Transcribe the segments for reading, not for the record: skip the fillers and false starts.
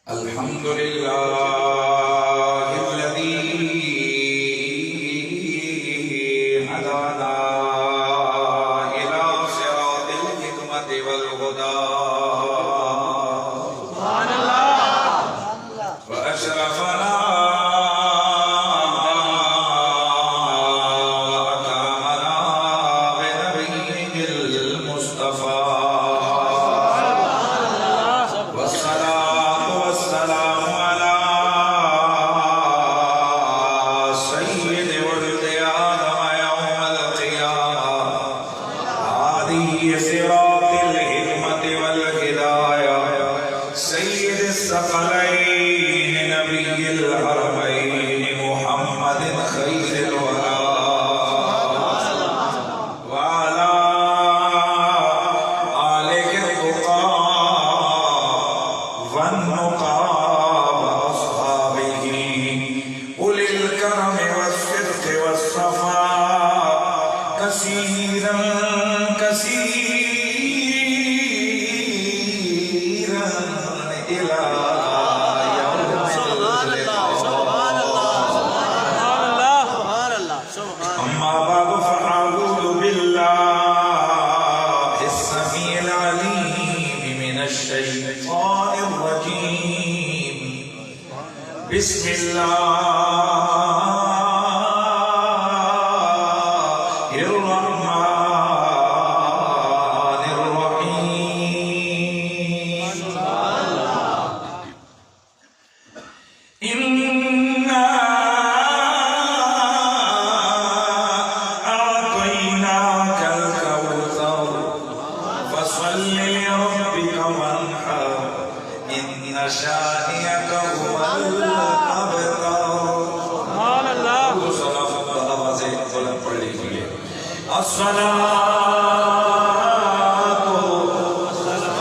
الحمد لله الذي هدانا إلى صراط الحكمة والهدى سبحان الله وأشرفنا وأكرمنا بنبيه المصطفى والصلاة والسلام على سيد ولد آدم يوم القيامة هذه صراط الحكمة والهداية سيد الثقلين نبي الحرمين محمد خير الورى وعلى آله التقى والنقى وأصحابه أولي الكرم والصدق والصفاء كثيرا كثيرا إلى يوم أما بعد فأعوذ بالله السميع العليم من الشيطان الرجيم بسم الله الرحمن الرحيم إنا أعطيناك الكوثر فصل لربك وانحر إن شانئك هو الأبتر الصلاة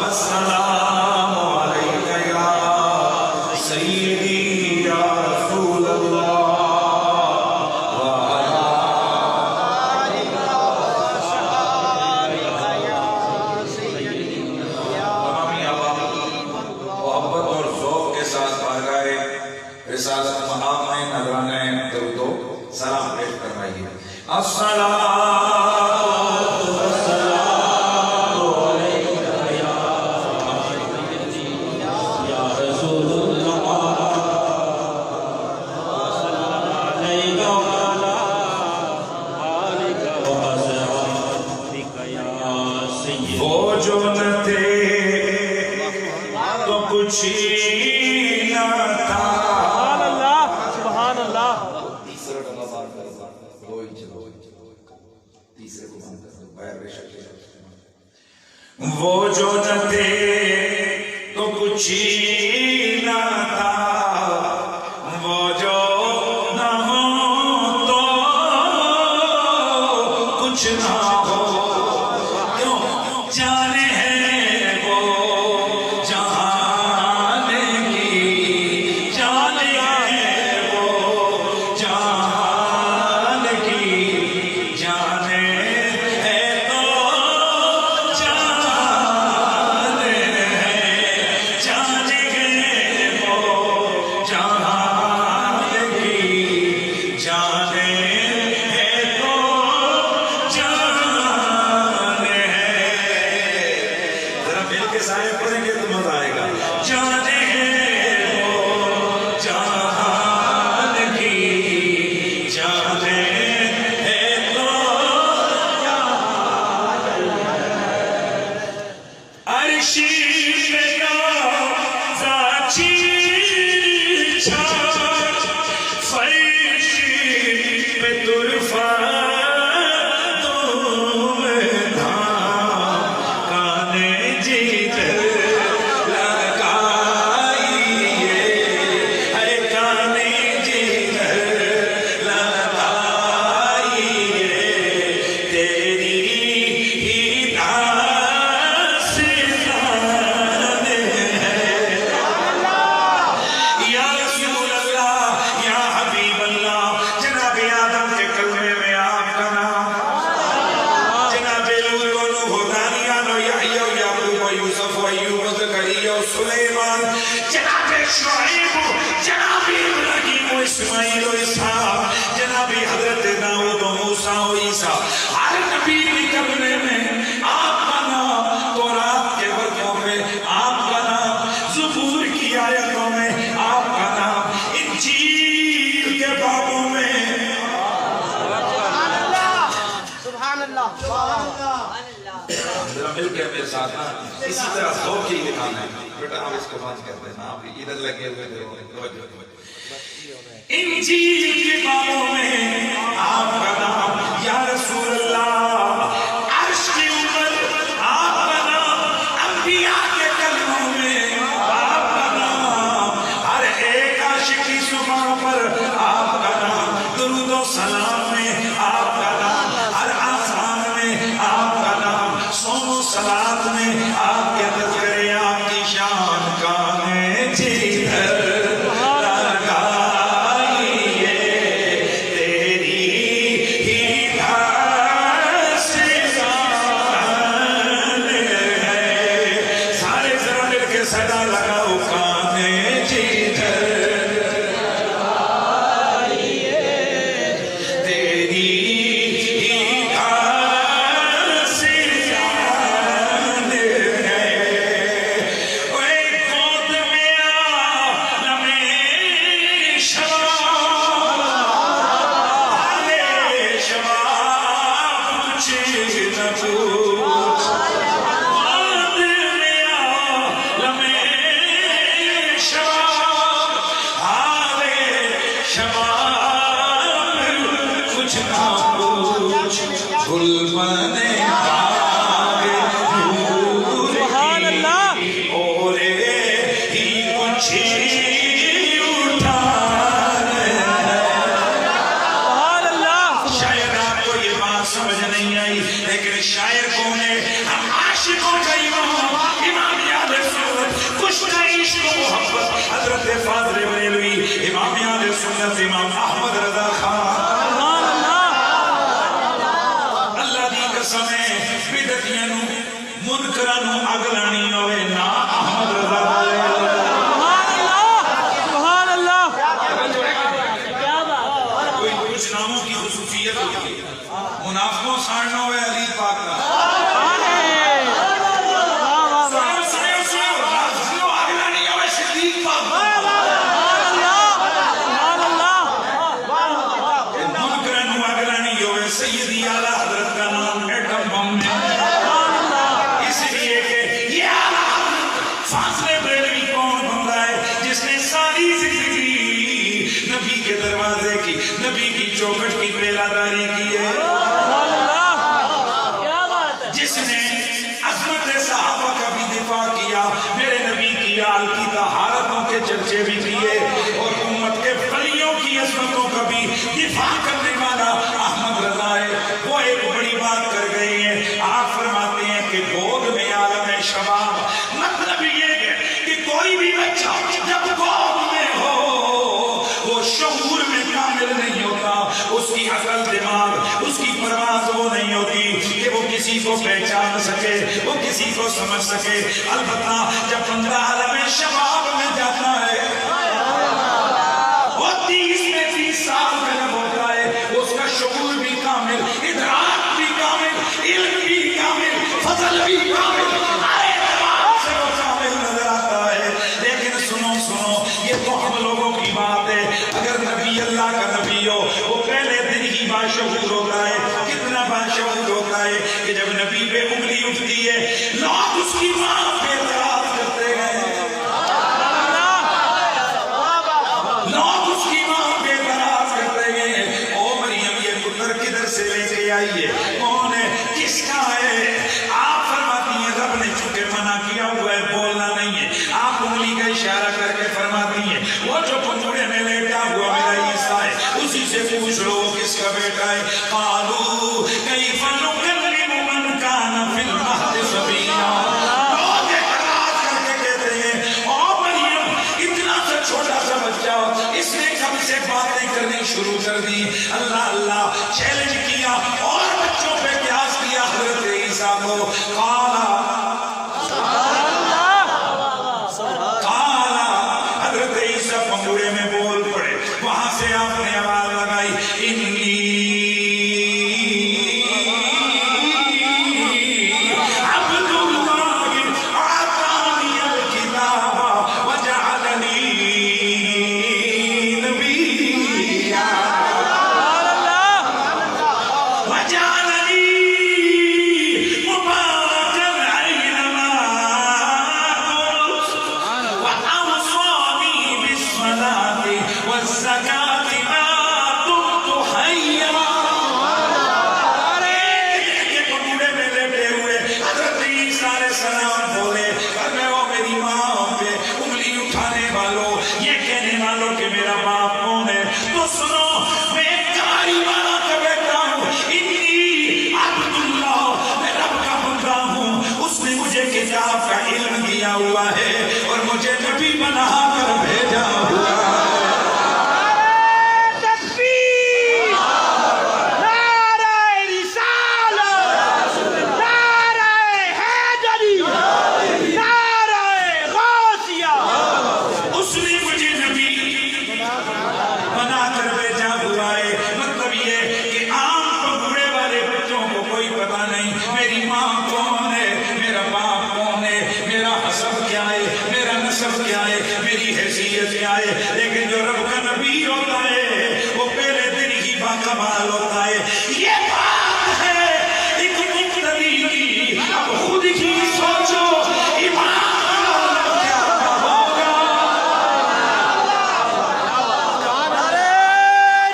والسلام عليك يا سيدي يا رسول الله وعلى آلك وصحبك يا سيدي محبت اور ذوق کے ساتھ بارگاہ رسالت مقام میں نذرانے درود و سلام پیش فرمائیے وہ جو نہ تھے تو کچھ نہ تھا وہ جو نہ تھے تو کچھ نہ تھا وہ جو نہ ہو تو کچھ نہ ہو کیوں جانے ہیں وہ جہان کی جانے ہیں وہ جہان کی جانے سائے پڑھیں گے تو مزہ آئے گا جانے وہ جہان کی جانے تو عرشی پہ تازہ چیز چھاٹ فرشی پہ طرفہ تیری ہی داستان شعیب جناب ابراہیم و اسماعیل و اسحاق جناب حضرت داؤد و موسیٰ و عیسیٰ ہر نبی نکلنے میں آپ کا نام تورات کے ورقوں میں آپ کا نام زبور کی آیتوں میں آپ کا نام انجیل کے بابوں میں سبحان اللہ ذرا مل کے میرے ساتھ نا اسی طرح ذوق ہی دکھانا ہے بیٹا آپ اس کو بات کرتے ہیں آپ ادھر لگے ہوئے تھے انجیل کے بابوں میں آپ کا نام یا رسول اللہ عرش کے اوپر آپ کا نام انبیاء کے کلموں میں آپ کا نام ہر ایک عاشق کی زبان پر آپ کا نام درود و سلام میں آپ کا نام ہر آسان میں آپ کا نام صوم و صلات میں آپ کے تذکرے آپ کی شان کا ہے جدھر امام احمد رضا خان اللہ دی قسم ہے بدعتیاں نو منکراں نو اگ لانی ہوے نا احمد رضا سبحان اللہ کوئی کچھ ناموں کی خصوصیت ہوتی ہے منافقوں ساڑنا ہوئے علی پاک کا چوکٹ کی پیلاداری کی ہے جس نے عظمت صحابہ کا بھی دفاع کیا میرے نبی کی آل کی طہارتوں کے چرچے بھی کیے اور امت کے ولیوں کی عظمتوں کا بھی دفاع کرنے والا احمد رضا ہے وہ ایک بڑی بات کر گئے ہیں آپ فرماتے ہیں کہ گود میں عالم شباب مطلب یہ ہے کہ کوئی بھی بچہ جب گود میں ہو وہ شعور میں کامل نہیں ہوتا اس کی عقل دماغ اس کی پرواز وہ نہیں ہوتی کہ وہ کسی کو پہچان سکے وہ کسی کو سمجھ سکے البتہ جب بندہ عالم شباب میں جاتا ہے وہ 30 سال کا جب ہوتا ہے اس کا شعور بھی کامل ادراک بھی کامل علم بھی کامل فضل بھی کامل ہر اعتبار سے وہ کامل نظر آتا ہے لیکن سنو یہ تو ہم لوگوں کی بات ہے اگر نبی اللہ کا نبی ہو وہ پہلے دن ہی باشعور ہوتا ہے کتنا باشعور ہوتا ہے کہ جب نبی پہ انگلی اٹھتی ہے لوگ اس کی ماں پہ اعتراض کرتے ہیں لوگ اس کی ماں پہ اعتراض کرتے ہیں او مریم یہ پتر کدھر سے لے کے آئی ہے کون ہے کس کا ہے آپ فرماتی ہیں رب نے چونکہ منع کیا ہوا ہے بولنا نہیں ہے آپ انگلی کا اشارہ کر کے فرماتی ہیں وہ جو پنجوڑے میں لیٹا ہوا میرا عیسیٰ ہے اسی سے پوچھ لو کس کا بیٹا ہے قالو کیف نکلم من کان فی المہد صبیا لوگ اعتراض کر کے کہتے ہیں او مریم اتنا سا چھوٹا سا بچہ اس نے کب سے باتیں کرنی شروع کر دی اللہ چیلنج کیا اور بچوں پہ قیاس کیا حضرت عیسیٰ کو قالا حضرت سے آپ نے آواز لگائی انی ہوا ہے اور مجھے نبی بنا کر بھیجا ہوا تکبیر نعرہ رسالت نعرہ حیدری نعرہ غوثیہ اس نے مجھے نبی بنا کر بھیجا ہوا ہے مطلب یہ کہ عام پگڑے والے بچوں کو کوئی پتہ نہیں میری ماں کون ہے میرا باپ کون ہے میرا حسب کیا ہے میرا نسب کیا ہے میری حیثیت کیا ہے لیکن جو رب کا نبی ہوتا ہے وہ پہلے دن ہی باکمال ہوتا ہے یہ بات ہے ایک مقتدی کی اب خود ہی سوچو ایمان کیا ہوگا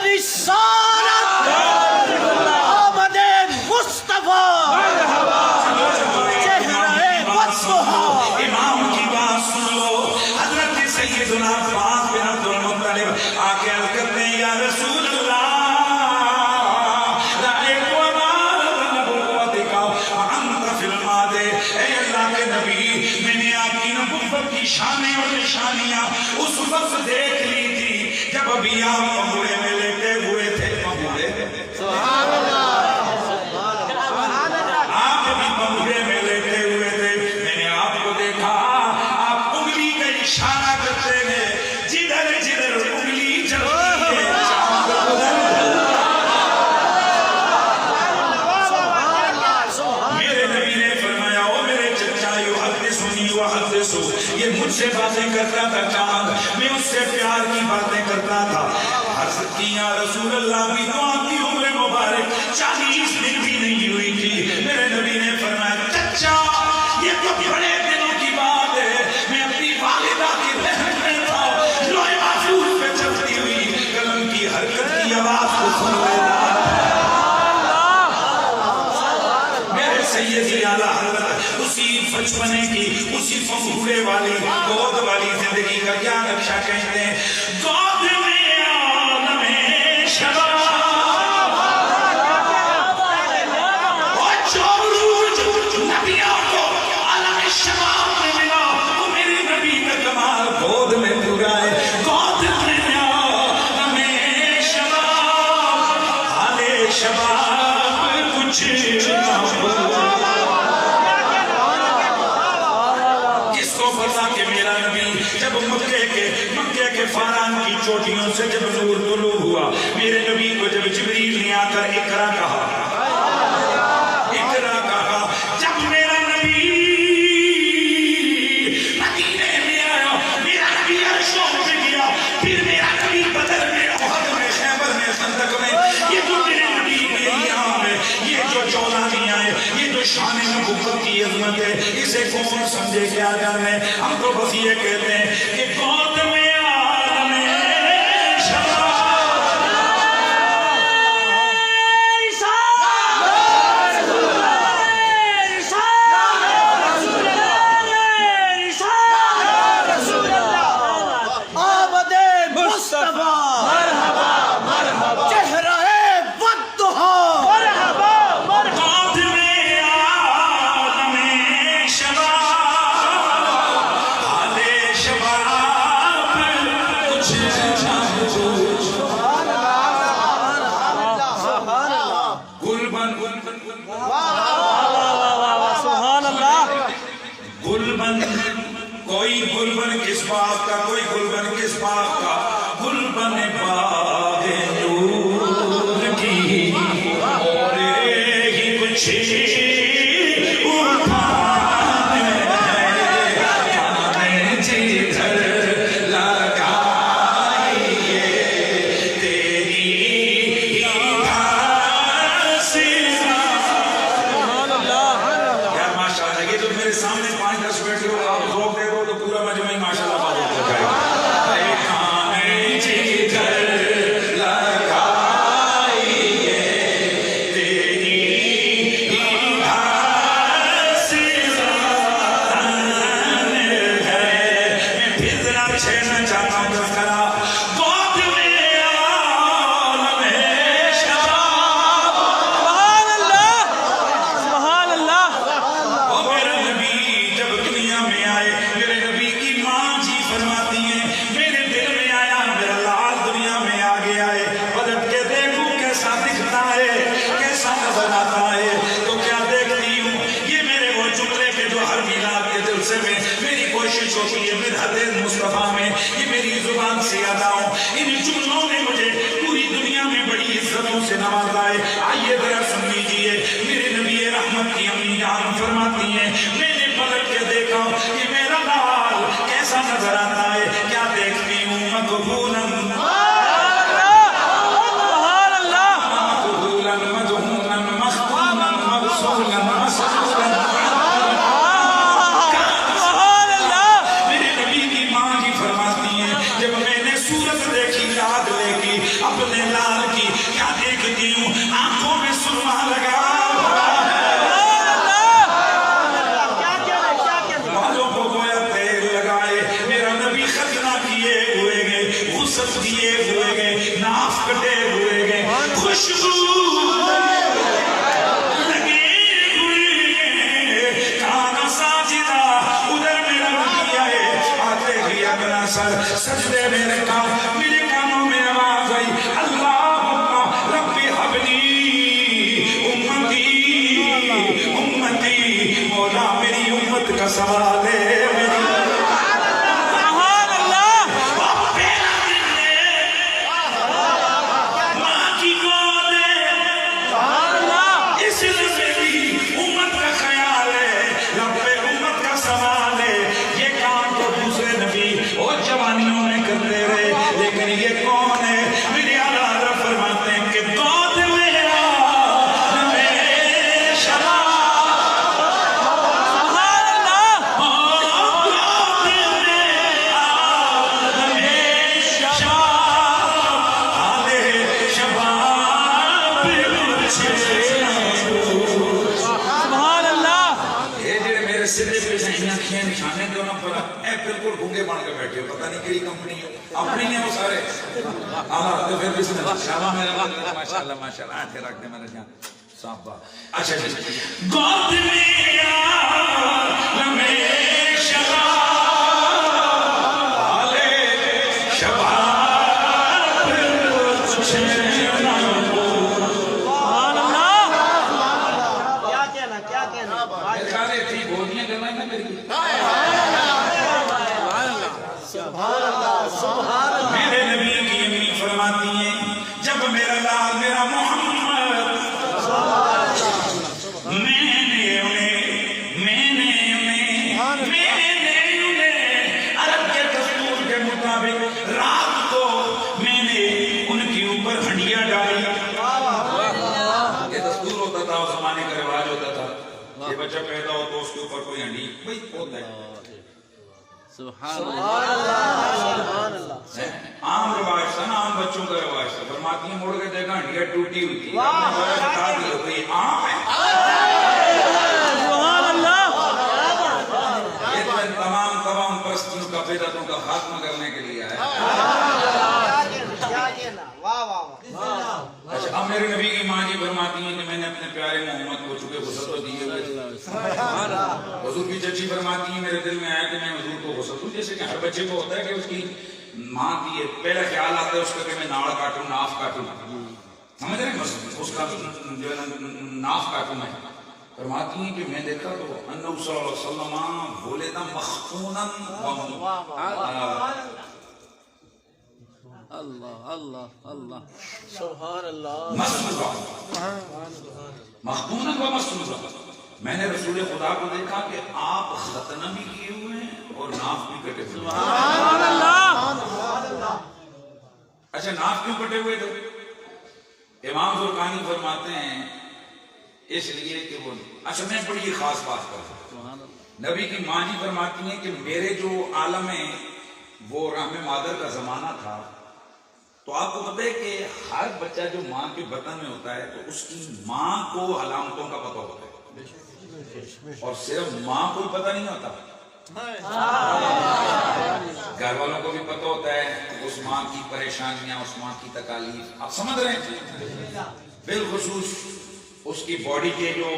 رسالت آمد مصطفیٰ امام کی بات سن لو حضرت سیدنا فاطمہ بن عبد المطلب آکے عرض کرتے ہیں یا رسول اللہ رأیت ومارت نبوتک وانت فی المادے اے اللہ کے نبی میں نے آپ کی نبوت کی شانیں اور نشانیاں اس وقت دیکھ لی تھی جب ابھی آپ پگڑے میں لیٹے ہوئے تھے پگڑے سبحان اللہ آپ ابھی پگڑے میں لیٹے ہوئے تھے میں نے آپ کو دیکھا آپ انگلی کا اشارہ کرتے ہیں جدھر جدھر انگلی چلتی ہے چاند ادھر میرے نبی نے فرمایا او میرے چچا یحدثنی وحدثو یہ مجھ سے باتیں کرتا تھا چاند میں اس سے پیار کی باتیں کرتا تھا عرض کی یا رسول اللہ بھی تو آپ کی عمر مبارک 40 دن بھی نہیں ہوئی تھی میرے نبی نے فرمایا چچا یہ تو بڑے دنوں کی بات ہے میں اپنی والدہ کی بہن میں تھا لوح محفوظ پہ چلتی ہوئی قلم کی حرکت کی آواز کو سن لیتا میرے سیدی اعلیٰ حضرت اسی بچپنے کی اسی پنگھوڑے والی گود والی زندگی کا کیا نقشہ کہتے ہیں گود میں عالم شباب اور جو عروج نبیوں کو عالم شباب میں ملا وہ میرے نبی کا کمال گود میں پورا ہے گود میں عالم شباب حال شباب کچھ نہ ہوا کس کو پتا کہ میرا نبی جب مکے کے فاران کی چوٹیوں سے جب نور طلوع ہوا میرے نبی کو جب جبریل نے آ کر اقرا کہا جب میرا نبی مدینے میں آیا میرا نبی عرشوں پہ گیا پھر میرا نبی بدر میں احد میں خیبر میں خندق میں یہ جو میرے نبی کے ایام ہے یہ جو جولانیاں ہیں یہ جو شان نبوت کی عظمت ہے اسے کون سمجھے کیا جانے ہم تو بس یہ کہتے ہیں کہ گود میں عالم شباب کوئی گلبن کس بات کا کوئی گلبن کس بات کا گلبن بات جلسے میں میری کوشش ہوتی ہے مدحت مصطفیٰ میں یہ میری زبان سے ادا ہو. ان جملوں نے مجھے پوری دنیا میں بڑی عزتوں سے نوازا ہے. آئیے ذرا سن لیجیے میرے نبی رحمت کی امی جان فرماتی ہیں میں نے پلٹ کے دیکھا کہ میرا لال کیسا نظر آتا ہے. کیا دیکھتی ہوں مقبولاً اپنے لال کی کیا دیکھتی ہوں آنکھوں میں سرما لگا بالوں کو گویا تیل لگائے میرا نبی ختنہ کیے ہوئے گئے غسل کیے ہوئے گئے ناف کٹے ہوئے گئے خوشبو لگے ہوئے کانا ساجدہ ادھر میرا نبی آئے آتے ہی اپنا سر سجدے میں رکھا میرے کانوں میں آواز آئی اللہم ربی حبلی امتی مولا میری امت کا سوال ہے سبحان اللہ پہلا دن ہے ماں کی گود ہے سبحان اللہ اس لیے میری امت کا خیال ہے رب امت کا سوال ہے. یہ کام تو دوسرے نبی اور جوانیوں میں کرتے رہے لیکن یہ کون ہے میرے آلہ فرماتے ہیں کہ گود میرا ہمیشہ سبحان اللہ گود میرا ہمیشہ آلے شباب سبحان اللہ. یہ جڑے میرے سرے پہ سہیاں کھیاں نشانے دو نا پر اے بالکل گھونگے بن کے بیٹھے پتہ نہیں کیڑی کمپنی ہے اپنی ہیں وہ سارے آلہ تو پھر بسم اللہ شاہ میرا ماشاءاللہ ماشاءاللہ آتے رکھ دے میرے جہاں صاحبہ. اچھا جی گود میرا ہمیشہ آلے شباب سبحان اللہ. کیا کہنا کیا کہنا میرے خیال ہے تھی بولیاں کرنا ہے نا میری میرے نبی کی امی فرماتی ہیں جب میرا لال میرا محمد میں نے انہیں عرب کے دستور کے مطابق رات کو میں نے ان کے اوپر ہنڈیاں ڈالی. یہ دستور ہوتا تھا اس زمانے کا رواج ہوتا تھا یہ بچہ پیدا ہو تو اس کے اوپر کوئی ہنڈی بھائی ہوتا ہے سبحان اللہ عام رواج تھا نا عام بچوں کا رواج تھا. فرماتی ہیں مڑ کے دیکھا ہنڈیا ٹوٹی ہوئی تھی بتا دیا کوئی عام ہے سبحان اللہ. یہ تو تمام پرستیوں کا بدعتوں کا خاتمہ کرنے کے لیے ہے. کیا کہنا واہ واہ. اچھا اب میرے نبی کی ماں جی فرماتی ہیں کہ میں نے اپنے پیارے محمد کو چکے غسل تو دیے ہوئے. حضور کی چچی فرماتی ہیں میرے دل میں آیا کہ میں حضور کو غسل دوں جیسے کہ ہر بچے کو ہوتا ہے کہ اس کی ماں کی ہے پہلا خیال آتا ہے اس کا کہ میں ناڑ کاٹوں ناف کاٹوں سمجھ رہے ہیں اس کا جو ہے ناف کاٹوں میں. فرماتی ہیں کہ میں دیکھا تو انہو صلی اللہ علیہ وسلم بولتا مخفوناً اللہ اللہ اللہ سبحان اللہ مخفوناً و مسنوزا. میں نے رسول خدا کو دیکھا کہ آپ ختنہ بھی کیے ہوئے ہیں اور ناف بھی کٹے ہوئے. سبحان اللہ. اچھا ناف کیوں کٹے ہوئے تھے؟ امام زرقانی فرماتے ہیں اس لیے کہ وہ اچھا میں بڑی خاص بات کرتا ہوں. نبی کی ماں جی فرماتی ہیں کہ میرے جو عالم ہے وہ رحم مادر کا زمانہ تھا تو آپ کو پتہ ہے کہ ہر بچہ جو ماں کے بطن میں ہوتا ہے تو اس کی ماں کو علامتوں کا پتہ ہوتا ہے اور صرف ماں کو ہی پتہ نہیں ہوتا گھر والوں کو بھی پتہ ہوتا ہے اس ماں کی پریشانیاں اس ماں کی تکالیف آپ سمجھ رہے ہیں بالخصوص اس کی باڈی کے جو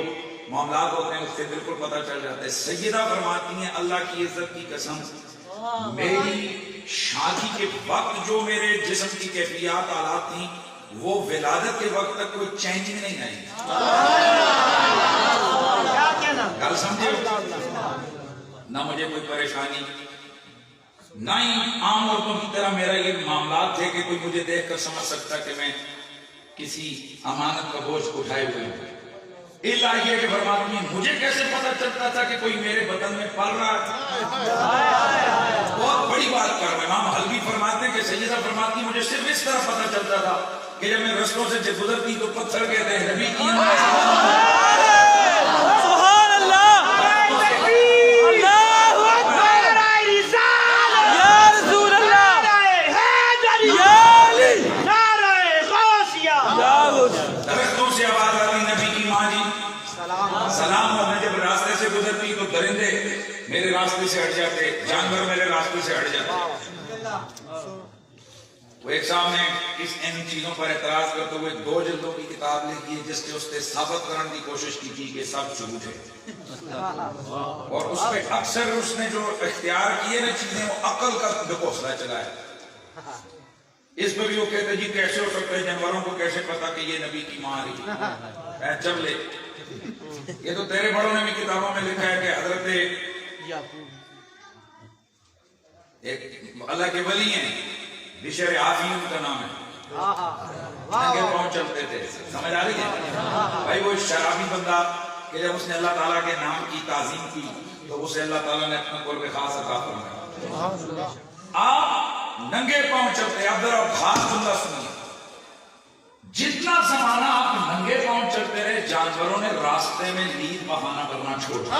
معاملات ہوتے ہیں اس سے بالکل پتہ چل جاتا ہے. سیدہ فرماتی ہیں اللہ کی عزت کی قسم میری شادی کے وقت جو میرے جسم کی کیفیات حالات تھیں وہ ولادت کے وقت تک کوئی چینجنگ نہیں آئی. گل سمجھے نہ مجھے کوئی پریشانی، نہ ہی عام عورتوں کی طرح میرا یہ معاملات تھے کہ کوئی مجھے دیکھ کر سمجھ سکتا کہ میں کسی امانت کا بوجھ اٹھائے ہوئے ہوں۔ اللہ یہ کہ فرماتی ہیں مجھے کیسے پتہ چلتا تھا کہ کوئی میرے بدن میں پل رہا ہے؟ بہت بڑی بات کر رہا ہے۔ امام حلبی فرماتے ہیں کہ سیدہ فرماتی ہیں مجھے صرف اس طرح پتہ چلتا تھا کہ جب میں رستوں سے گزرتی تو پتھر کہتے ہیں نبی کی سلام، اور میں جب راستے سے گزرتی تو درندے میرے راستے سے ہٹ جاتے، جانور میرے راستے سے ہٹ جاتے۔ وہ ایک صاحب نے ان چیزوں پر اعتراض کرتے ہوئے 2 جلدوں کی کتاب لکھی ہے جس کے اس نے ثابت کرنے کی کوشش کی تھی کہ سب جھوٹ ہے، اور اس پہ اکثر اس نے جو اختیار کیے نا چیزیں وہ عقل کا ڈھکوسلا چلایا۔ اس پہ بھی وہ کہتے جی کیسے ہو سکتا ہے، جانوروں کو کیسے پتا کہ یہ نبی کی ماں رہی ہے؟ جب لے یہ تو تیرے بڑوں نے بھی کتابوں میں لکھا ہے کہ حضرت ایک اللہ کے ولی ہیں بشر عافی ان کا نام ہے، ننگے پاؤں چلتے تھے، سمجھ آ رہی ہے بھائی؟ وہ شرابی بندہ کہ جب اس نے اللہ تعالیٰ کے نام کی تعظیم کی تو اسے اللہ تعالیٰ نے اپنا قرب خاص عطا فرمایا۔ آپ ننگے پاؤں چلتے، اب ذرا خاص جملہ سنیے، جتنا زمانہ آپ ننگے پاؤں چلتے رہے جانوروں نے راستے میں لید بہانہ کرنا چھوڑ دیا۔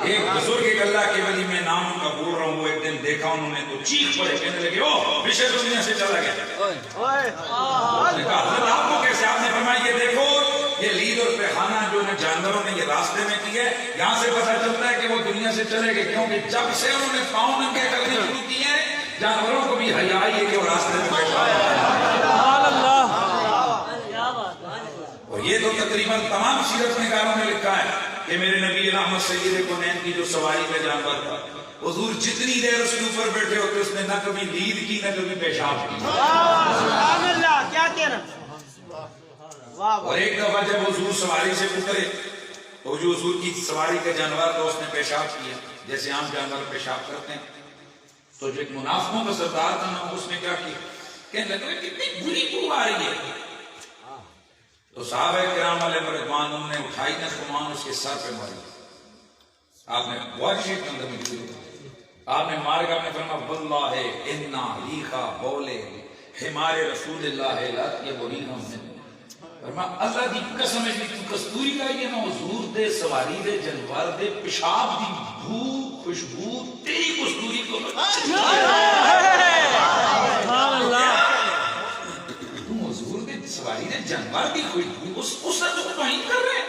ایک بزرگ ایک اللہ کے ولی میں نام ان کا بول رہا ہوں، وہ ایک دن دیکھا انہوں نے تو چیخ پڑے، کہنے لگے او بشر دنیا سے چلا گیا۔ نے کہا حضرت آپ کو کیسے؟ آپ نے فرمایا یہ دیکھو یہ لید اور پیخانہ جو جانوروں نے یہ راستے میں کی ہے، یہاں سے پتہ چلتا ہے کہ وہ دنیا سے چلے گئے، کیونکہ جب سے انہوں نے پاؤں ننگے کرنے شروع کیے ہیں جانوروں کو بھی حیا ہے کہ وہ راستے میں پیشاب اور یہ تو تقریباً تمام سیرت نگاروں میں لکھا ہے کہ میرے نبی رحمت سید کونین کی جو سواری کا جانور تھا حضور جتنی دیر اس کے اوپر بیٹھے ہوتے اس نے نہ کبھی لید کی نہ کبھی پیشاب کی۔ اور ایک دفعہ جب حضور سواری سے اترے تو جو حضور کی سواری کا جانور تھا اس نے پیشاب کیا جیسے عام جانور پیشاب کرتے ہیں، تو جو ایک منافقوں کا سردار تھا نا اس نے کیا کیا، کہنے لگا کتنی بری بو آ رہی ہے، تو صحابہ کرام علیہ رضوان انہوں نے اٹھائی نہ کمان اس کے سر پہ ماری۔ آپ نے بہت شیط اندر میں کی، آپ نے مار کے آپ نے فرمایا واللہ انا ریخا بولے حمار رسول اللہ لا یبریہم من، فرمایا اللہ دی قسم ہے کہ کستوری کا یہ نہ حضور دے سواری دے جانور دے پیشاب دی بو خوشبو تیری کستوری کو سبحان اللہ، تم حضور دے سواری دے جانور دی خوشبو اس سے تو توہین کر رہے ہیں۔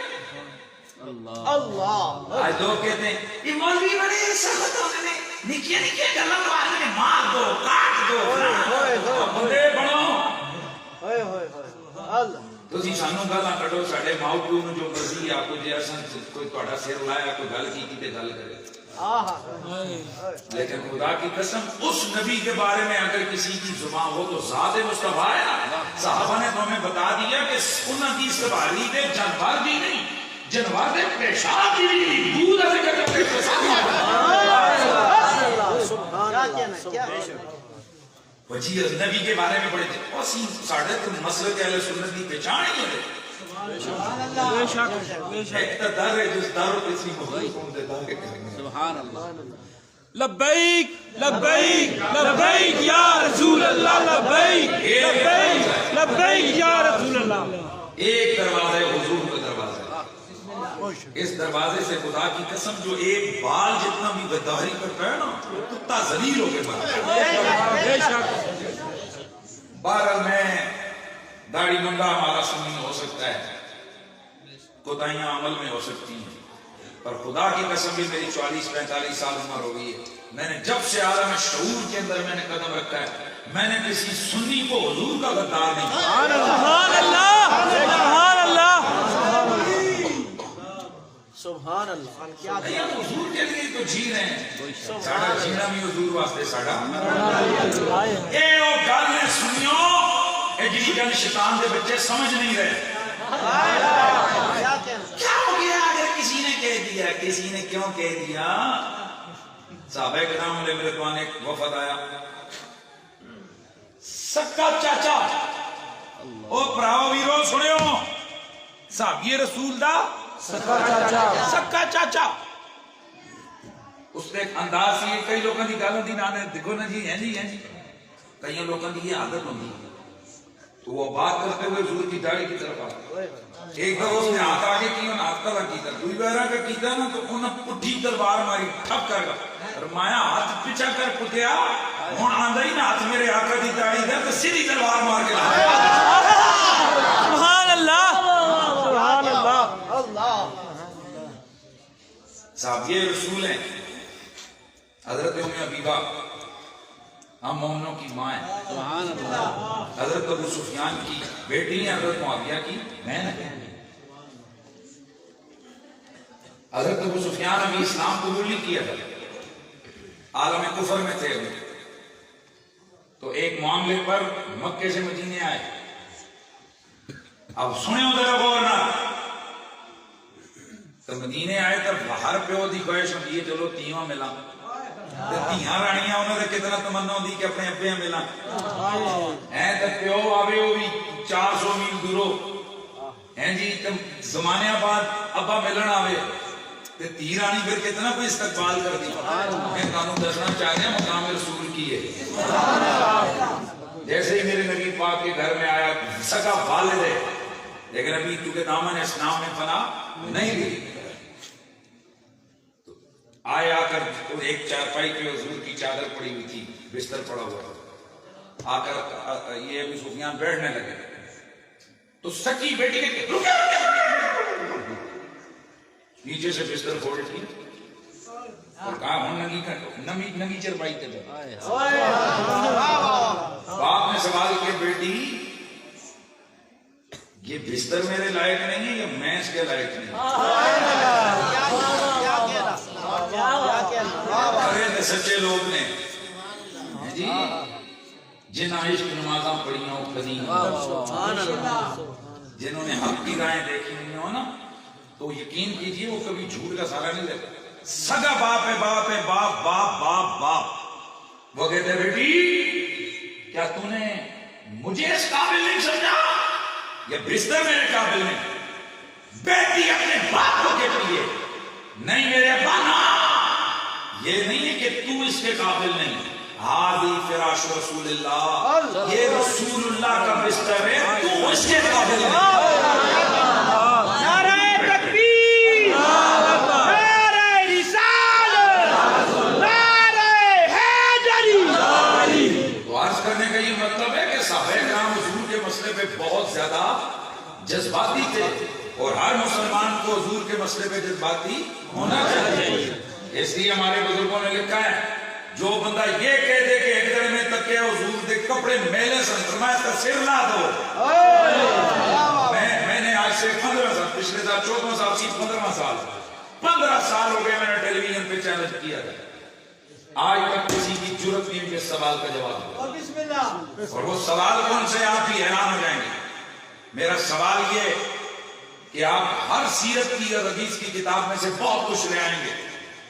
اللہ آج لوگ کہتے ہیں یہ مولوی بڑے سخت ہوتے ہیں، نکیاں نکیاں گلاں مارنے میں مار دو کاٹ دو بندے بنو تسی سانوں گالاں کڈو، ساڈے ماؤ پیو نوں جو مرضی آپ کو جے اساں کوئی تہاڈا سر لایا کوئی گل کی تے گل کرے، لیکن خدا کی قسم اس نبی کے بارے میں اگر کسی کی زبان ہو تو ذات مصطفیٰ ہے۔ صحابہ نے تو ہمیں بتا دیا کہ انہاں دی سواری دے جانور بھی نہیں، جانور دے پیشاب بھی نہیں، دودھ سے کرتے وجی نبی کے بارے میں بڑے تھے اسی ساڑھے تو مسلک اہل سنت کی پہچان ہی ہے۔ اقتدار ہے جس داروں پہ اسی مخلوق ہوں دے دارے کریں گے۔ سبحان اللہ۔ لبیک لبیک لبیک یا رسول اللہ، لبیک لبیک لبیک یا رسول اللہ۔ ایک دروازہ ہے حضور کا دروازہ، اس دروازے سے خدا کی قسم جو ایک بال جتنا بھی غداری کرتا ہے نا کتا ذلیل ہو کے مرتا ہے۔ بہرحال میں داڑھی منڈا ہمارا سنی ہو سکتا ہے، کوتاہیاں عمل میں ہو سکتی ہیں، پر خدا کی قسم بھی میری 40-45 سال عمر ہو گئی ہے، میں نے جب سے عالم شعور کے اندر میں نے قدم رکھا ہے میں نے کسی سنی کو حضور کا غدار نہیں کیا۔ سبحان اللہ سبحان اللہ سبحان اللہ۔ نہیں ہم حضور کے لیے تو جی رہے ہیں، ساڑھا جینا بھی حضور واسطے ساڑھا اے او گل نے سنیو اے جی گل شیطان دے بچے سمجھ نہیں رہے۔ دیا, کسی نے کیوں کہہ دیا؟ صحابہ کرام علیہ رضوان ایک وفد آیا, سکا چاچا او پراؤ ویرو سنو, صحابی رسول دا سکا چاچا. اس نے ایک انداز سی, کئی لوگوں کی گل ہوتی نہ دیکھو نا جی, ہیں جی ہیں جی, کئی لوگوں کی یہ عادت ہوتی ہے, تو وہ بات کرتے ہوئے حضور کی داڑھی کی طرف آتا. ایک دفعہ اس نے ہاتھ آگے کی, انہوں نے ہاتھ کا کیتا, دوئی بہرہ کا کیتا نا, تو انہوں نے پٹھی تلوار ماری, ٹھپ کر گا, فرمایا ہاتھ پیچھا کر پٹیا, ہوں آندا ہی نا ہاتھ میرے آقا دی داڑھی دا, تو سیدھی تلوار مار کے سبحان اللہ سبحان اللہ. صاحب یہ رسول ہیں, حضرت ام حبیبہ ہم مومنوں کی ماں ہیں, سبحان اللہ. حضرت ابو سفیان کی بیٹی ہیں, حضرت معاویہ کی بہن ہے. حضرت ابو سفیان ابھی اسلام قبول نہیں کیا تھا, عالم کفر میں تھے. تو ایک معاملے پر مکے سے مدینے آئے. اب سنیں ادھر غور نہ, تو مدینے آئے تو باہر پیو دی خواہش ہوتی ہے چلو تیواں ملا, تیاں رانیاں انہوں نے کتنا تمنا ہوتی کہ اپنے ابے ملا ہیں, تو پیو آوے وہ بھی 400 میل دورو ہیں جی, تو زمانے بعد ابا ملن آوے تے تی رانی پھر کتنا کوئی استقبال کر دی. میں تانوں دسنا چاہ رہا ہوں مقام رسول کی ہے. جیسے ہی میرے نبی پاک کے گھر میں آیا, سگا والد ہے لیکن ابھی کیونکہ دامن اسلام میں پناہ نہیں لی, آیا کر ایک چارپائی پہ حضور کی چادر پڑی ہوئی تھی, بستر پڑا ہوا تھا, آ کر یہ ابو سفیان بیٹھنے لگے, تو سکی بیٹی کے نیچے سے بستر کھول کی اور کہا ہوں ننگی چرپائی تے باپ نے سوال کیا, بیٹی یہ بستر میرے لائق نہیں ہے یا میں اس کے لائق نہیں؟ ارے سچے لوگ نے جی جن عشق نمازاں پڑھیاں ہو کھدی, جنہوں نے حق کی رائیں دیکھی نہیں ہو نا, تو یقین کیجئے وہ کبھی جھوٹ کا سہارا نہیں لیتا. سگا باپ ہے, باپ ہے, باپ باپ باپ باپ. وہ کہتے بیٹی کیا تو نے مجھے اس قابل نہیں سمجھا یا بستر میرے قابل نہیں؟ بیٹی اپنے باپ کو کہتی ہے نہیں میرے ابا نا, یہ نہیں ہے کہ تو اس کے قابل نہیں. ہادی فراش رسول اللہ, یہ رسول اللہ کا بستر ہے, تو اس کے قابل نہیں. کرنے کا یہ مطلب ہے کہ صحابہ کرام حضور کے مسئلے پہ بہت زیادہ جذباتی تھے, اور ہر مسلمان کو حضور کے مسئلے پہ جذباتی ہونا چاہیے. اس لیے ہمارے بزرگوں نے لکھا ہے, جو بندہ یہ کہہ دے کہ ایک دن میں تک کہ حضور دے کپڑے میلے سے فرمایا اس کا سر لا دو. میں نے آج سے 15 سال, پچھلے سال 14 سال سے 15 سال ہو گئے میں نے ٹیلی ویژن پہ چیلنج کیا تھا, آج تک کسی کی جرت نہیں کہ سوال کا جواب دے, اور وہ سوال کون سے آپ بھی حیران ہو جائیں گے. میرا سوال یہ کہ آپ ہر سیرت کی اور حدیث کی کتاب میں سے بہت کچھ لے آئیں گے.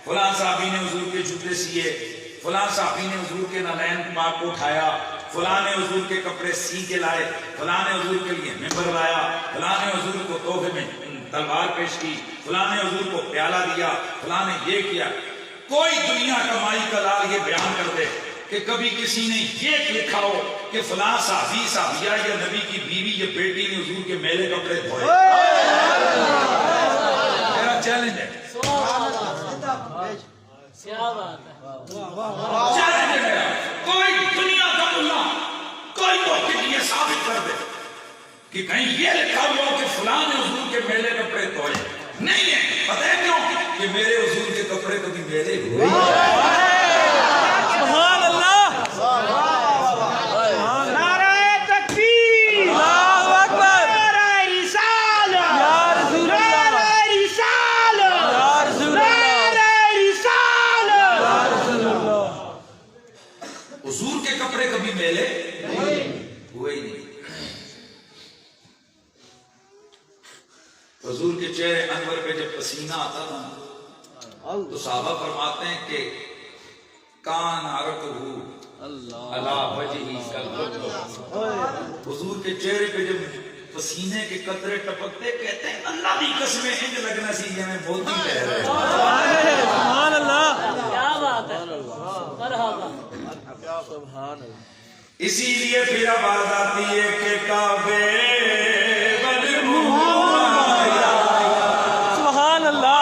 فلاں صحابی نے حضور کے جوتے سیے, فلاں صحابی نے حضور کے نالین پاک کو اٹھایا, فلاں نے حضور کے کپڑے سی کے لائے, فلاں نے حضور کے لیے ممبر لایا, فلاں نے حضور کو تحفے میں تلوار پیش کی, فلاں نے حضور کو پیالہ دیا, فلاں نے یہ کیا. کوئی دنیا کا مائی کا لال یہ بیان کر دے کہ کبھی کسی نے یہ لکھا ہو کہ فلاں صحابی صحابیہ یا نبی کی بیوی یا بیٹی نے حضور کے میلے کپڑے دھوئے. میرا چیلنج ہے, چیلنج ہے میرا, کوئی دنیا کا ملا کوئی موقع یہ ثابت کر دے کہ کہیں یہ لکھا ہوا کہ فلاں نے حضور کے میلے کپڑے دھوئے. نہیں ہے. پتہ ہے کیوں؟ کہ میرے حضور کے کپڑے کبھی میلے ہوئے. سبحان اللہ, نعرہ تکبیر, اللہ اکبر, نعرہ رسالت, یا رسول اللہ, نعرہ رسالت, یا رسول اللہ, نعرہ رسالت, یا رسول اللہ. حضور کے کپڑے کبھی میلے ہوئے ہی نہیں. حضور کے چہرے انور پہ جب پسینہ آتا تھا تو صحابہ فرماتے ہیں کہ کان عرقہ اللہ وجہی کالبدر، حضور کے چہرے پہ جب پسینے کے قطرے ٹپکتے کہتے ہیں اللہ کی قسمیں انج لگنا سی جنہیں موتی بہ رہے ہیں۔ سبحان اللہ، کیا بات ہے، مرحبا۔ سبحان اللہ۔ اسی لیے پھر آواز آتی ہے کہ کعبے سبحان اللہ،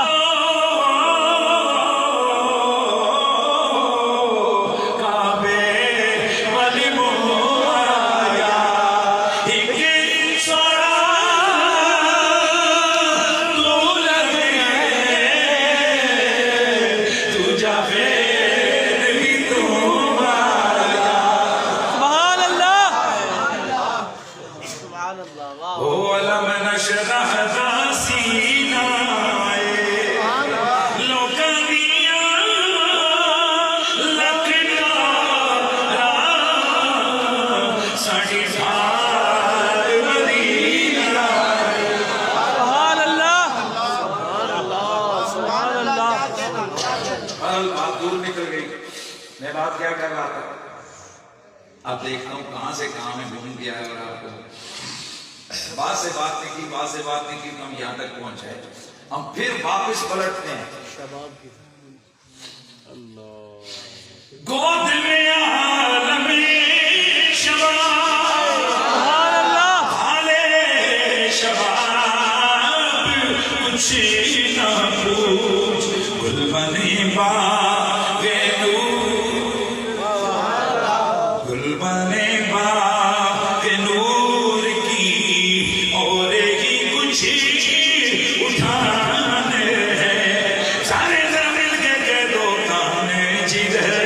میں بات کیا کر رہا تھا، اب دیکھتا ہوں کہاں سے کہاں میں گھوم گیا ہے، اور آپ کو بات سے بات نہیں کی تو ہم یہاں تک پہنچ جائے۔ ہم پھر واپس پلٹتے ہیں، گود میں عالم شباب، حالے شباب کچھ نہ پوچھ، گل بنے باغ نور، گل بنے باغ نور کی اور ہی کچھ اٹھانے ہیں، سارے ذرا مل کے کہہ دو کانے جدھر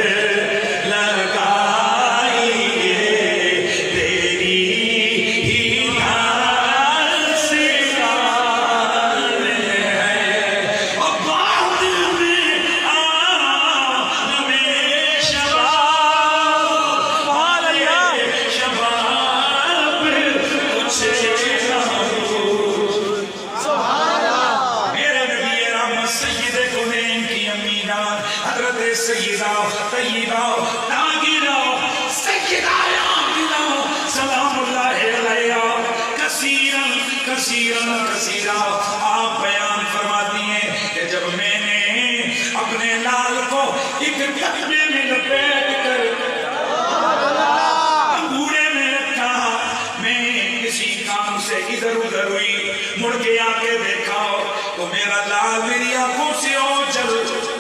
آپ بیان فرماتی ہیں کہ جب میں نے اپنے لال کو ایک کتبے میں لپیٹ کر انگورے میں رکھا، میں کسی کام سے ادھر ادھر ہوئی، مڑ کے آ کے دیکھا تو میرا لال میری آنکھوں سے اوجھل۔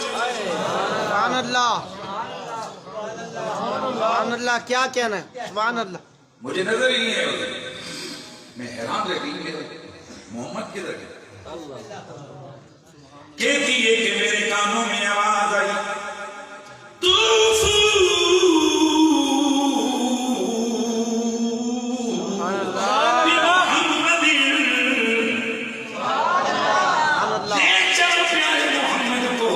سبحان اللہ، سبحان اللہ، کیا کہنا ہے، سبحان اللہ۔ مجھے نظر ہی نہیں ہے، میں حیران رہتی ہوں محمد کدھر گیا؟ کہتی ہے کہ میرے کانوں میں آواز آئی، لے چلو پیارے محمد کو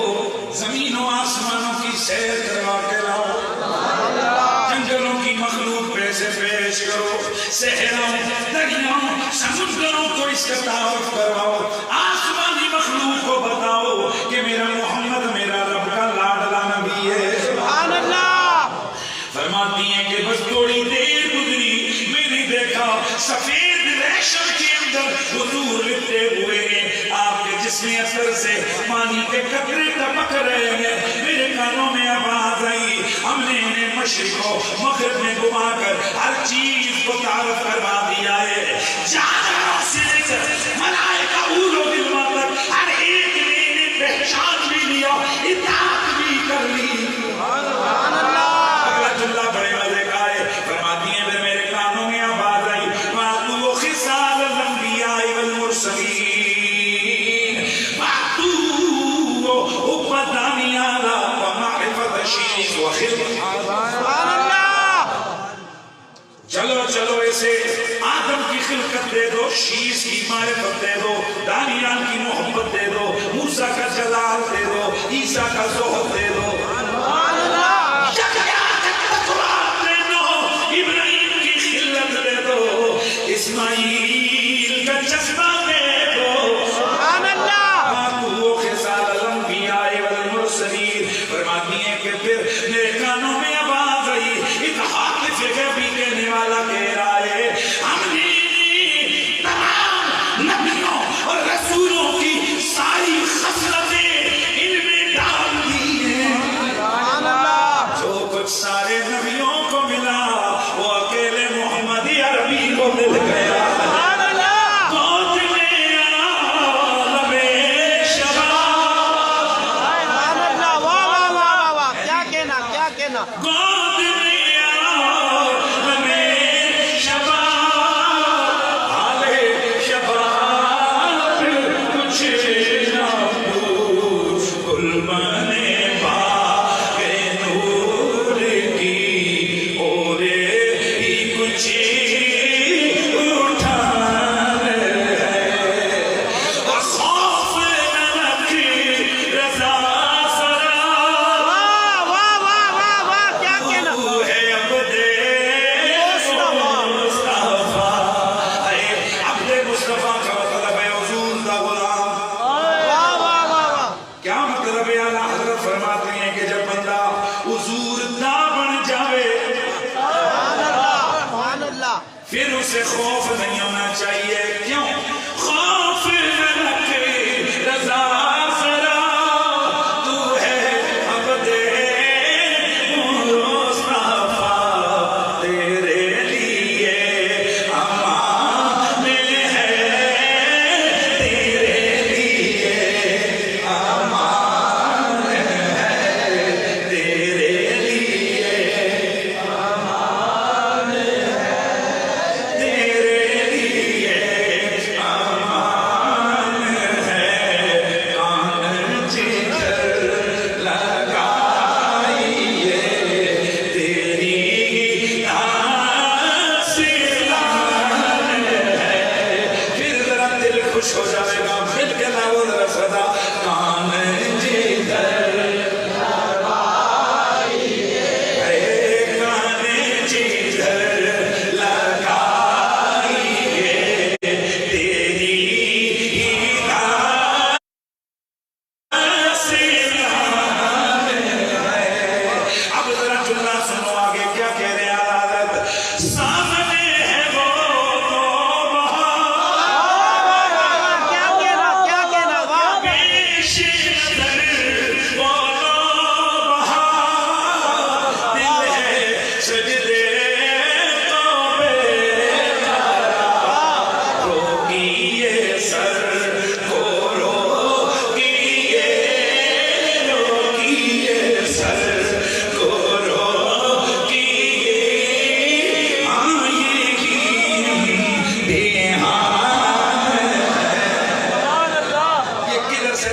زمینوں آسمانوں کی سیر کروا کے لاؤ، جنگلوں کی مخلوق پہ سے پیش کرو، صحراؤں دریاؤں سمندروں کو اس کا تعارف کرواؤ، آسمانی مخلوق کو بتاؤ کہ میرا محمد میرا رب کا لاڈلا نبی ہے۔ سبحان اللہ۔ فرماتی ہیں کہ بس تھوڑی دیر گزری، میں نے دیکھا سفید ریشم کے اندر حضور لپٹے ہوئے ہیں، آپ کے جسم اثر سے پانی کے قطرے ٹپک رہے ہیں۔ میرے کانوں میں آواز آئی، ہم نے انہیں مشرق و مغرب میں گھما کر ہر چیز کو تعارف کروا دیا ہے، جانوروں سے لے کر ملائکہ اول و دلوا تک ہر ایک نے انہیں پہچان بھی لیا، اطاعت بھی کر لی۔ سبحان اللہ۔ اللہ بڑے مزے کا ہے، فرماتی ہیں پھر میرے کانوں میں آواز آئی، وَاتُوا خِصَالَ الْأَنْبِيَاءِ وَالْمُرْسَلِينَ وَاتُوا حُبَّ دَانِيَالَ وَمَعْرِفَةَ شِيخ وَخِلْقِ۔ سبحان اللہ۔ چلو چلو اسے آدم کی خلقت دے دو، شیش کی معرفت دے دو، دانیال کی محبت دے دو، موسیٰ کا جلال دے دو، عیسیٰ کا زہد دے دو، سبحان اللہ۔ ابراہیم کی خلت دے دو، اسماعیل کا جذبہ دے دو، سبحان اللہ۔ وَاتُوا خِصَالَ الْأَنْبِيَاءِ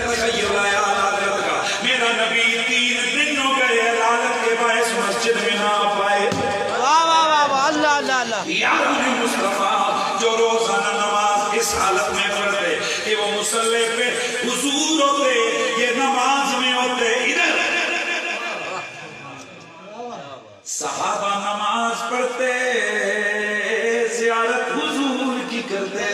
تخیل یا لالت کا میرا نبی 3 دن ہو گئے لالت کے باعث مسجد میں نہ پائے واہ واہ واہ واہ اللہ اللہ اللہ یاران مصطفیٰ جو روزانہ نماز اس حالت میں پڑھتے کہ وہ مصلی پہ حضور ہوتے یہ نماز میں ہوتے ادھر صحابہ نماز پڑھتے زیارت حضور کی کرتے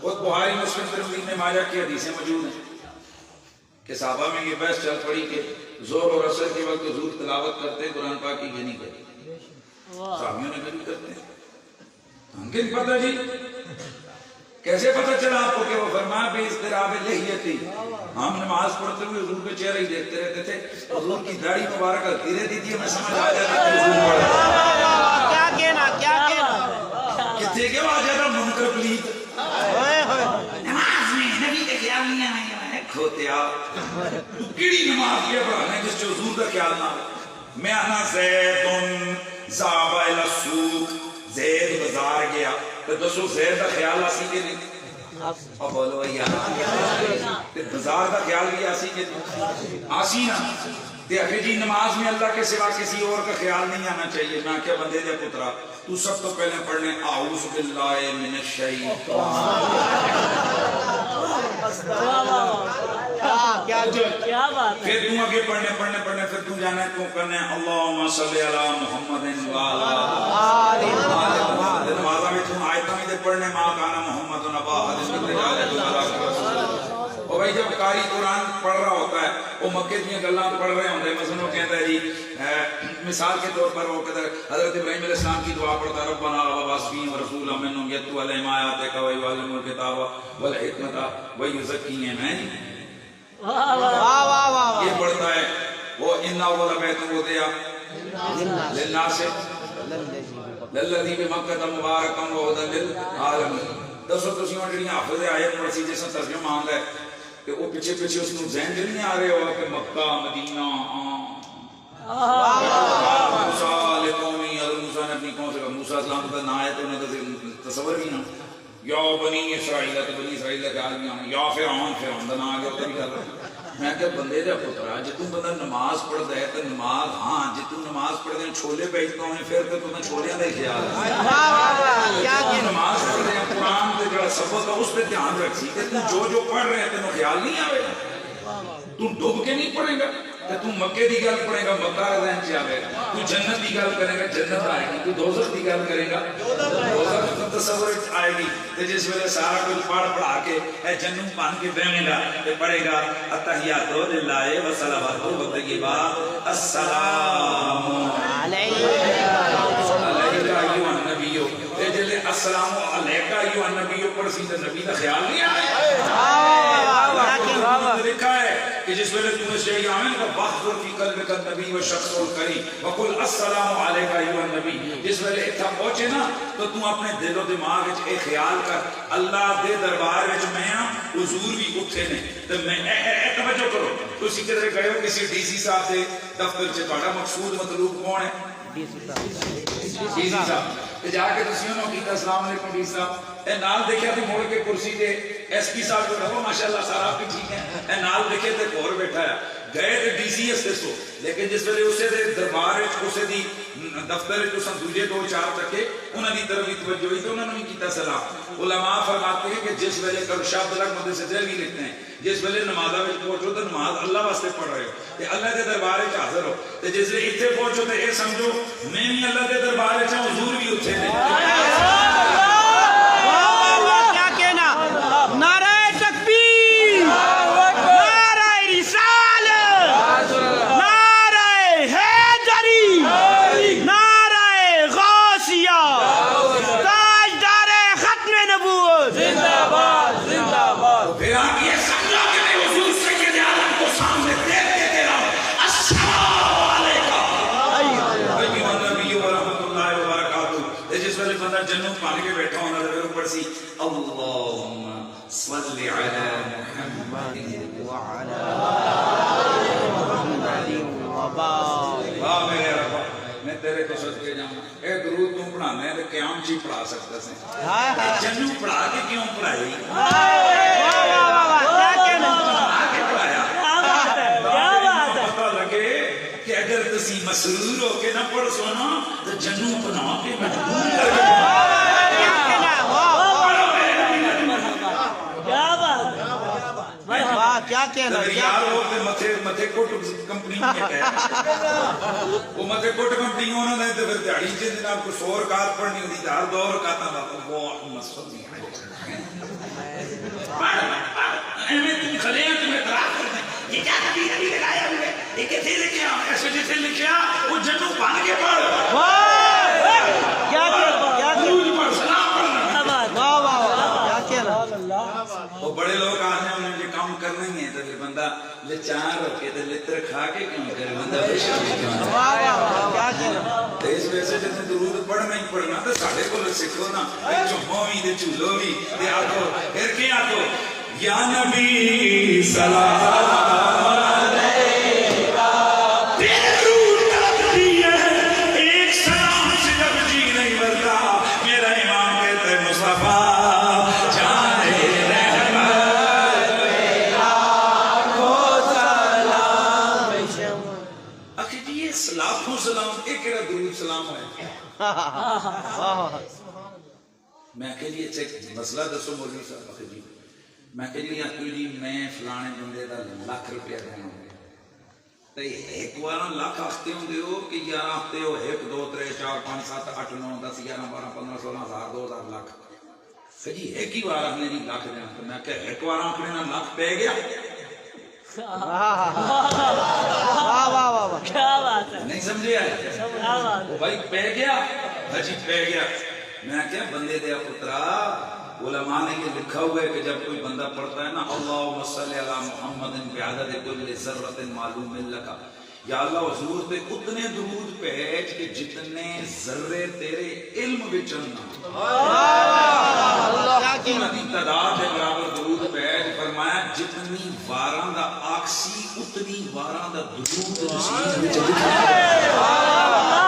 وہ بخاری مسلم ترمذی میں ماجہ کی حدیثیں موجود ہیں کہ صحابہ میں یہ بحث چل پڑی کہ زور اور اثر کے وقت حضور تلاوت کرتے ہیں قرآن پاک کی نہیں کرتے صحابیوں نے کبھی کرتے ہیں ہم کے پتہ جی کیسے پتہ چلا آپ کو کہ وہ فرمایا بے اضطراب لحیتی ہم نماز پڑھتے ہوئے حضور کے چہرے ہی دیکھتے رہتے تھے حضور کی داڑھی مبارک ہلتی رہتی تھی ہمیں سمجھ آ جاتا کہ حضور پڑھ رہے کیا کہنا کتنے کے بعد جاتا منکر پلیت نماز میں نبی کے خیال نہیں آئے کھوتے آپ تو کیڑی نماز یہ پڑھانے جس سے حضور کا خیال نہ میں انا زیدن زابا الاسوق زید بازار گیا تو دسو زید کا خیال آسی کے نہیں اب بولو یار بازار کا خیال بھی آسی کے نہیں آسی نا دیکھے جی نماز میں اللہ کے سوا کسی اور کا خیال نہیں آنا چاہیے میں کیا بندے دے پترا تو سب تو پہلے پڑھنے اعوذ باللہ من الشیطان کیا بات پھر تم آگے پڑھنے پھر تم جانا ہے تو کرنے اللہم صلی علی محمد وعلا نمازہ میں تم آیتہ میں دے پڑھنے ما کانا محمد نبا حدیث میں جالے اور بھائی جب قاری قرآن پڑھ رہا ہوتا ہے وہ مکے دیا گلہ پڑھ رہے ہوتے ہیں مثلا وہ کہتا ہے جی مثال کے طور پر وہ کہتا ہے حضرت ابراہیم علیہ السلام کی دعا پڑھتا ربنا وباسفین ورسول منہم یتلو علیہم آیاتک ویعلمهم الکتاب والحکمت ویزکیہم ہیں یہ پڑھتا ہے وہ ان اول بیت وضع للناس للذی بمکہ مبارکا وہدی للعالمین دسو تسی ہوں جڑی حافظ آیت پڑھی جیسا ترجمہ آندا ہے کہ وہ پیچھے اس کو ذہن دل نہیں آ رہے ہوا کہ مکہ مدینہ موسیٰ لقومی حضرت موسیٰ نے اپنی قوم سے کہا موسیٰ اسلام کا نہ آئے تو انہیں تصور بھی نہ یا بنی اسرائیل تو بنی اسرائیل کے آدمی آنے یا فرعون دا نہ آگے ہوتا بھی کر رہا میں کہ بندے دے پترا جی تم بندہ نماز پڑھ دے تو نماز ہاں جی تم نماز پڑھ دے چھولے بیچتا ہوں پھر تو تمہیں چھولیاں دے خیال ہے نماز پڑھ دے قرآن دے جڑا سبق ہے اس پہ دھیان رکھ سی کہ تم جو پڑھ رہے ہیں تمہیں خیال نہیں آئے گا تم ڈوب کے نہیں پڑھے گا کہ تم مکے دی گل پڑھے گا مکہ کا ذہن سے آئے گا تو جنت دی گل کرے گا جنت آئے گی تو دوزخ دی گل کرے گا دوزخ کا تصور آئے گی تو جس ویلے سارا کچھ پڑھا کے اے جنم پان کے بہنے گا تو پڑھے گا التحیات للہ وصلوات والطیبات السلام علیکہ ایھا النبی جلے السلام علیکہ ایھا النبی پڑھ سی تو نبی کا خیال نہیں آئے لکھا ہے کہ جس ویلے تم اس جگہ آمین کا وحضر فی قلبک النبی و شخص الکریم وقل السلام علیکہ ایھا النبی جس ویلے اتھا پہنچے نا تو تم اپنے دل و دماغ اے خیال کر اللہ دے دربار وچ میں ہاں حضور بھی اٹھے نے تو میں توجہ کرو تو اسی کدھر گئے ہو کسی ڈی سی صاحب دے دفتر سے تہاڈا مقصود مطلوب کون ہے ڈی سی صاحب جا کے تسی انہوں کیتا السلام علیکم ڈی سی صاحب اے نال دیکھیا تے موڑ کے کرسی تے ایس پی صاحب کو رہو ماشاءاللہ سارا بھی ٹھیک ہے اے نال دیکھے تے اور بیٹھا ہے گئے تے ڈی سی ایس سو لیکن جس ویلے اسے دے دربار وچ اسے دی دفتر وچ اساں دوجے دو چار چکے انہاں دی طرف توجہ ہوئی تے انہاں نے کیتا سلام علماء فرماتے ہیں کہ جس ویلے کل شاہ عبداللہ مدد سے دہلوی لکھتے ہیں جس ویلے نمازاں وچ پہنچو تے نماز اللہ واسطے پڑھ رہے ہو تے اللہ دے دربار وچ حاضر ہو تے جس ویلے ایتھے پہنچو تے اے سمجھو میں بھی اللہ دے دربار وچ حضور بھی اوتھے نے کیا کہنا نعرہ تکبیر نعرہ رسالت نعرہ حیدری نعرہ غوثیہ تاجدار ختم نبوت زندہ باد زندہ باد پھر آپ یہ سمجھو کہ میں حضور سید عالم کو سامنے دیکھ کے کہہ رہا ہوں السلام علیکم ایھا النبی ورحمۃ اللہ وبرکاتہ جس ویلے بندہ جنت پان کے بیٹھا ہونا تے اوپر سی اللہم صلی علی محمد وعلی آل محمد وبارک واہ میرے رب میں تیرے کو صدقے جاؤں اے درود تم پڑھانے ہیں تو قیام چی پڑھا سکتا سے ہائے ہائے جنو پڑھا کے کیوں پڑھائی واہ واہ واہ کیا کہنا پڑھا کے پڑھایا کیا بات ہے کیا بات ہے پتہ لگے کہ اگر تسی مسرور ہو کے نہ پڑھ سونا تو جنو بنا کے مجبور کر کے کیا کہنا واہ کیا بات ہے واہ کیا کہنا اگر کیا یار ہو کہ متھے کوٹ کمپنی میں کہے وہ متھے کوٹ کمپنی ہونا نہیں تو پھر دیہڑی سے جناب کو 100 رکعت پڑھنی ہوتی تھی ہر 2 رکعت وہ مسلم میں تم کھلے ہیں تمہیں اعتراف کرتے ہیں یہ کیا کبھی نبی لگایا ہوئے یہ کیسے لکھے ایسے جیسے لکھے وہ جنو بن کے پڑھ واہ کیا کہنا کیا درود پڑھ سلام پڑھنا واہ واہ واہ کیا کہنا وہ بڑے لوگ آتے ہیں انہیں یہ کام کرنا ہی ہے تو پھر بندہ لچار ہو کے تو لتر کھا کے کیوں کرے بندہ خوش ہو کے کیوں واہ واہ کیا کہنا تو اس وجہ سے جب درود پڑھنا ہی پڑھنا تو ساڑھے کو سکھو نا چمو بھی دے چولو بھی دے آکو پھر کیا آکو یا نبی سلام علیکہ تیرے روح تڑپتی ہے ایک سلام سے جب جی نہیں بھرتا میرا امام کہتا ہے مصطفیٰ جانے اکھے جی یہ لاکھوں سلام ایک ایڑا درود سلام ہے میں کہ جی اچھا مسئلہ دسو مولوی صاحب اکھے جی میں کہ جی جی میں فلانے بندے دا لاکھ روپیہ دینا ہوں تو ایک بار لاکھ آختے ہوں دیو کہ 11 آختے ہو 1 2 3 4 5 7 8 9 10 11 12 15 16 ہزار 2000 لاکھ کہ جی ایک ہی بار آخنے جی لاکھ دینا تو میں کہ ایک بار آخنے نا لاکھ پہ گیا واہ واہ واہ کیا بات ہے نہیں سمجھے آئے کیا بات ہے بھائی پہ گیا حجی پہ گیا میں کیا بندے دیا پترا علماء نے یہ لکھا ہوا ہے کہ جب کوئی بندہ پڑھتا ہے نا اللہم صلی علی محمد بعدد کل ذرۃ معلوم لکا یا اللہ حضور پہ اتنے درود بھیج کہ جتنے ذرے تیرے علم وچنا کیا کہنا کی تعداد ہے برابر درود بھیج فرمایا جتنی واراں دا آکسی اتنی واراں دا درود نصیب وچ لکھا ہے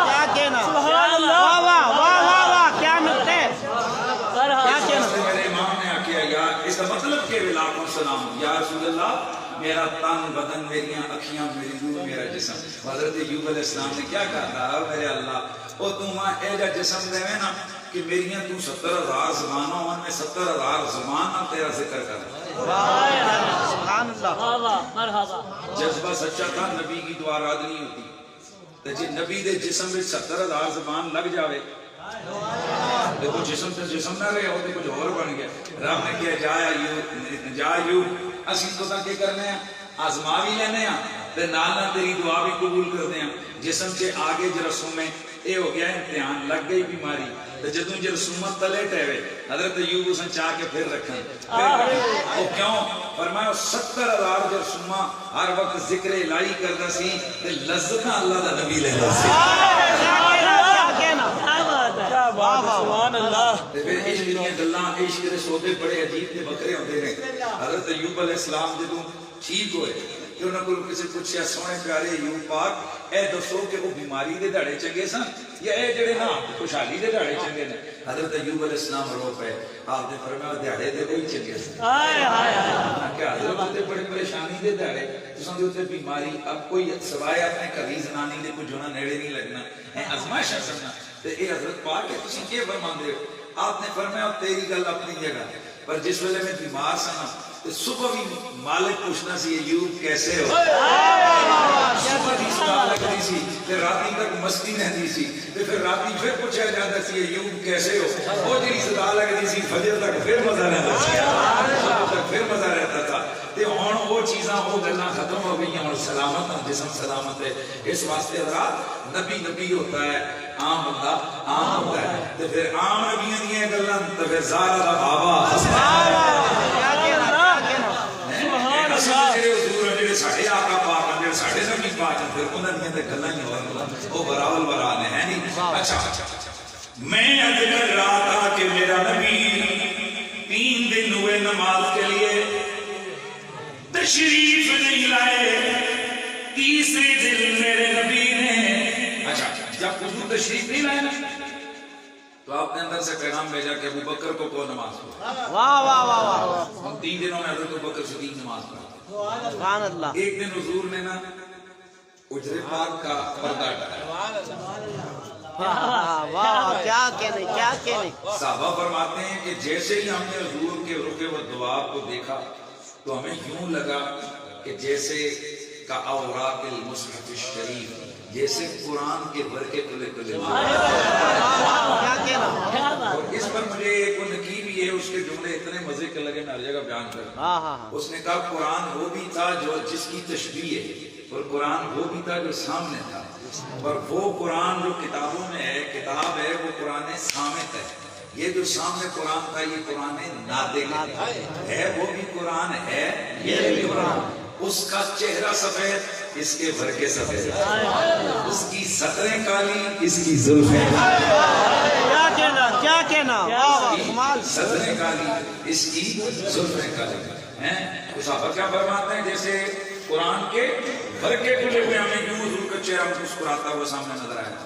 کیا کہنا واہ واہ واہ واہ واہ کیا ملتے کیا کہنا میرے امام نے آکیا یار اس کا مطلب کہ لاکھوں سلام یا رسول اللہ میرا تن بدن میری اکھیاں میری روح میرا جسم حضرت ایوب علیہ السلام نے کیا کہا تھا میرے اللہ او تو ماں اے جا جسم دے نا کہ میریاں تو 70,000 زبانوں میں 70,000 زبان تیرا ذکر کر سبحان اللہ مرحبا مرحبا جذبہ سچا تھا نبی کی دعا راد نہیں ہوتی تو جی نبی دے جسم میں 70,000 زبان لگ جاوے دیکھو جسم سے جسم نہ رہے ہوتے کچھ اور بن گیا رب نے کیا جا ایوب اسی تو تک کیا کرنے ہیں آزما بھی لینے ہیں تے نال نہ تیری دعا بھی قبول کرتے ہیں جسم سے آگے جرسوں میں اے ہو گیا امتحان لگ گئی بیماری تو جدوں جرسومت تلے ٹہوے حضرت ایوب اسن چاہ کے پھر رکھیں وہ کیوں فرمایا 70,000 جرسومہ ہر وقت ذکر الہی کرتا سی تے لذت اللہ دا نبی لینا سی سبحان اللہ پھر عشق دیاں گلاں عشق دے سودے بڑے عجیب تے بکرے ہوندے نے حضرت ایوب علیہ السلام جدوں ٹھیک ہوئے کہ انہوں کو کسی پوچھیا سونے پیارے ایوب پاک اے دسو کہ وہ بیماری دے دھاڑے چنگے سن یا اے جڑے نا خوشحالی دے دھاڑے چنگے نے حضرت ایوب علیہ السلام رو پے آپ نے فرمایا دھاڑے دے کوئی چنگے سن ہائے ہائے کہ حضرت تے بڑی پریشانی دے دھاڑے تساں دے اوتے بیماری اب کوئی سوائے اپنے کبھی زنانی دے کوئی جونا نیڑے نہیں لگنا اے ازمائش سمجھنا تے اے حضرت پاک ہے تسی کی فرماندے ہو آپ نے فرمایا تیری گل اپنی جگہ پر جس ویلے میں بیمار سنا تو صبح بھی مالک پوچھنا سی ایوب کیسے ہو صبح بھی صدا لگتی سی پھر راتی تک مستی رہتی سی پھر راتی پھر پوچھا جاتا سی ایوب کیسے ہو وہ جی صدا لگتی سی فجر تک پھر مزہ رہتا سی صبح تک پھر مزہ رہتا تھا تے ہن وہ چیزاں وہ گلاں ختم ہو گئی ہن سلامت جسم سلامت ہے اس واسطے حضرات نبی نبی ہوتا ہے عام بندہ عام ہوتا ہے تے پھر عام نبیاں دیاں گلاں تے پھر زارا دا بابا ساڑھے آقا پاک ہیں ساڑھے نبی پاک ہیں پھر انہوں نے دے گلہ ہی وہ براول برانے ہیں نہیں اچھا میں عرض کر رہا تھا کہ میرا نبی 3 دن ہوئے نماز کے لیے تشریف نہیں لائے تیسرے دن میرے نبی نے اچھا جب حضور تشریف نہیں لائے نا تو آپ نے اندر سے پیغام بھیجا کہ ابو بکر کو نماز پڑھو. واہ واہ واہ واہ ہم 3 دنوں میں حضرت ابو بکر صدیق نماز پڑھا. سبحان اللہ. ایک دن حضور نے نا حجر پاک کا پردہ ہٹایا. واہ کیا کہنے کیا کہنے. صحابہ فرماتے ہیں کہ جیسے ہی ہم نے حضور کے رکے و دعا کو دیکھا تو ہمیں یوں لگا کہ جیسے کا اوراق المصحف الشریف، جیسے قرآن کے برکے تلے تلے. کیا کہنا. اور اس پر مجھے ایک نقیب یہ اس کے جملے اتنے مزے کے لگے میں ہر جگہ بیان کروں. اس نے کہا قرآن وہ بھی تھا جو جس کی تشبیہ ہے، اور قرآن وہ بھی تھا جو سامنے تھا، اور وہ قرآن جو کتابوں میں ہے، کتاب ہے، وہ قرآن صامت ہے. یہ جو سامنے قرآن تھا یہ قرآن ناطق ہے، وہ بھی قرآن ہے، یہ بھی قرآن. اس کا چہرہ سفید، اس کے بھرکے سفید، اس کی سطریں کالی، اس کی زلفیں کیا کہنا کیا کہنا. واہ واہ کمال. سطریں کالی، اس کی زلفیں کالی ہیں. صحابہ کیا فرماتے ہیں جیسے قرآن کے بھرکے کھلے ہوئے ہمیں یوں حضور کا چہرہ مسکراتا ہوا سامنے نظر آیا.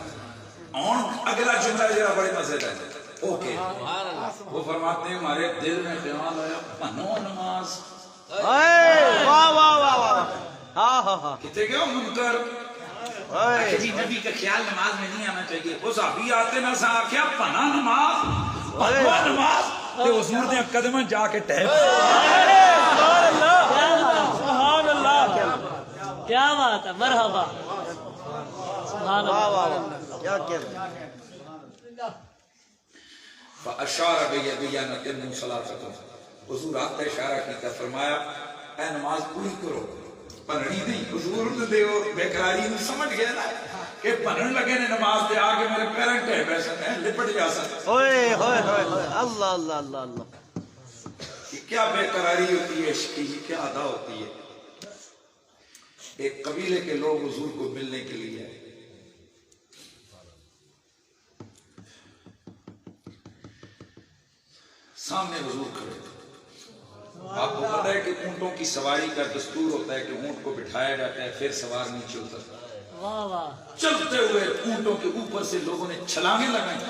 اور اگلا جملہ ذرا بڑے مزے کا ہے. اوکے وہ فرماتے ہیں ہمارے دل میں خیال آیا پنو نماز. واہ واہ واہ واہ. ہاں ہاں ہاں. کتے گئے منکر جی نبی کا خیال نماز میں نہیں آنا چاہیے. وہ صحابی آتے نہ سا کیا پنا نماز پنو نماز تے حضور نے قدم جا کے ٹہپ. سبحان اللہ. کیا بات ہے. مرحبا. سبحان اللہ. کیا کہنا. فاشار بیانۃ صلاتکم. حضور آپ نے اشارہ کیا، فرمایا اے نماز پوری کرو، پڑھنی نہیں. حضور نے دیو بیکاری نے سمجھ گیا نا کہ پڑھن لگے نے نماز دے آگے میرے پیرن ٹہ بیسا میں لپٹ جا سکتا. اوئے ہوئے ہوئے اللہ اللہ اللہ اللہ. کیا بے قراری ہوتی ہے عشق کی، کیا ادا ہوتی ہے. ایک قبیلے کے لوگ حضور کو ملنے کے لیے آئے. سامنے حضور کھڑے. آپ کو پتہ ہے کہ اونٹوں کی سواری کا دستور ہوتا ہے کہ اونٹ کو بٹھایا جاتا ہے پھر سوار نیچے اترتا ہے. واہ واہ. چلتے ہوئے اونٹوں کے اوپر سے لوگوں نے چھلانگیں لگائیں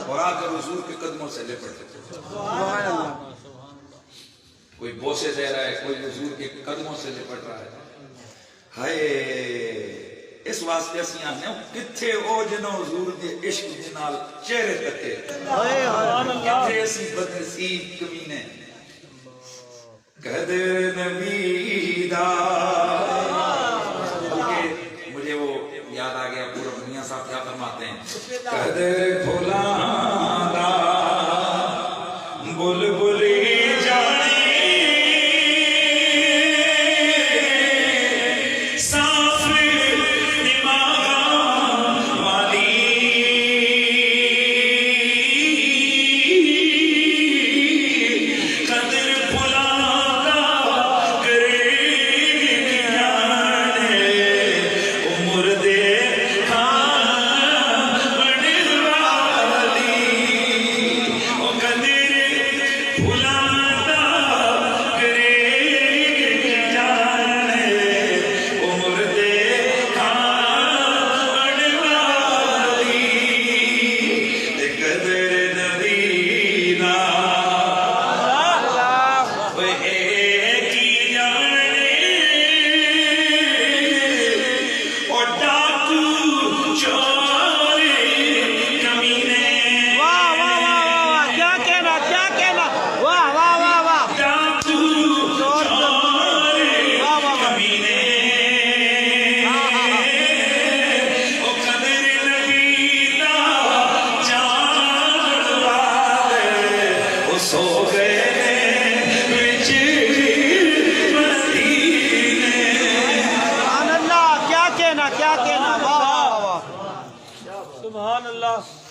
اور آ کر حضور کے قدموں سے لپٹ گئے. کوئی بوسے دے رہا ہے، کوئی حضور کے قدموں سے لپٹ رہا ہے. ہائے اس واسطے اسی آنے کتھے او جنو حضور دے عشق دے نال چہرے تکے، کتھے اسی بدنصیب کمینے. قدر نبی دا. مجھے وہ یاد آ گیا پورا میاں صاحب کیا فرماتے ہیں. قدر بھولا دا بلبلی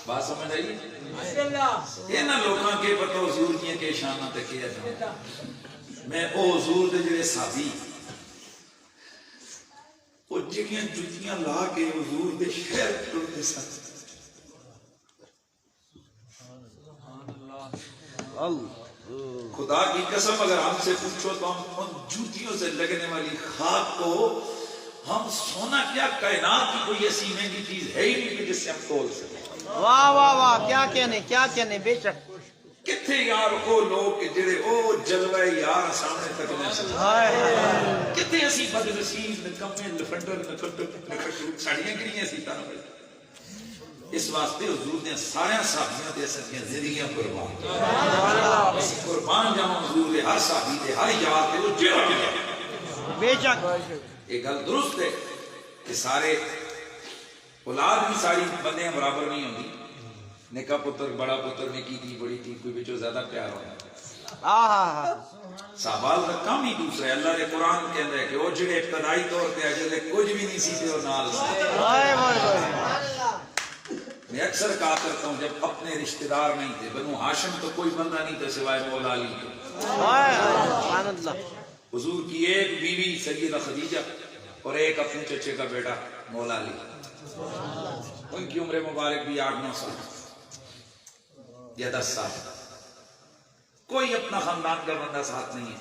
بات سمجھ آئی. یہ نہ لوگاں کے پتہ حضور دیاں کے شانہ تکیہ جانا. میں او حضور دے جڑے صحابی او جڑیاں جتیاں لا کے حضور دے شہر ٹرتے سن. خدا کی قسم اگر ہم سے پوچھو تو ہم ان جوتیوں سے لگنے والی خاک کو ہم سونا کیا کائنات کی کوئی ایسی مہنگی چیز ہے ہی نہیں کہ جس سے ہم تول سکیں. واہ واہ واہ کیا کہنے بے شک. کتنے یار وہ لوگ جڑے او جلوے یار سامنے تک نہیں سکتے. کتنے اسی بد نصیب نکمے لفنڈر ساڑیاں گریاں سی تاں اس واسطے حضور نے سارے صحابیاں تے سکیاں زندگیاں قربان قربان جاواں حضور دے ہر صحابی تے ہر یار تے او جڑا جڑا بے شک. یہ گل درست ہے کہ سارے اولاد بھی ساری بندے برابر نہیں ہوندی. نکا پتر بڑا پتر نکی تھی بڑی تھی کوئی بچوں زیادہ پیار ہونا. صحابہ کا کام ہی دوسرا ہے. اللہ نے قرآن کہتا ہے کہ وہ جڑے ابتدائی طور پہ اجلے کچھ بھی نہیں سی تے اور نال سی. میں اکثر کہا کرتا ہوں جب اپنے رشتہ دار نہیں تھے بنو ہاشم تو کوئی بندہ نہیں تھا سوائے مولا علی کے. حضور کی ایک بیوی سیدہ خدیجہ اور ایک اپنے چچے کا بیٹا مولا علی. ان کی عمر مبارک بھی 8-9 سال یا 10 سال. کوئی اپنا خاندان کا بندہ ساتھ نہیں ہے.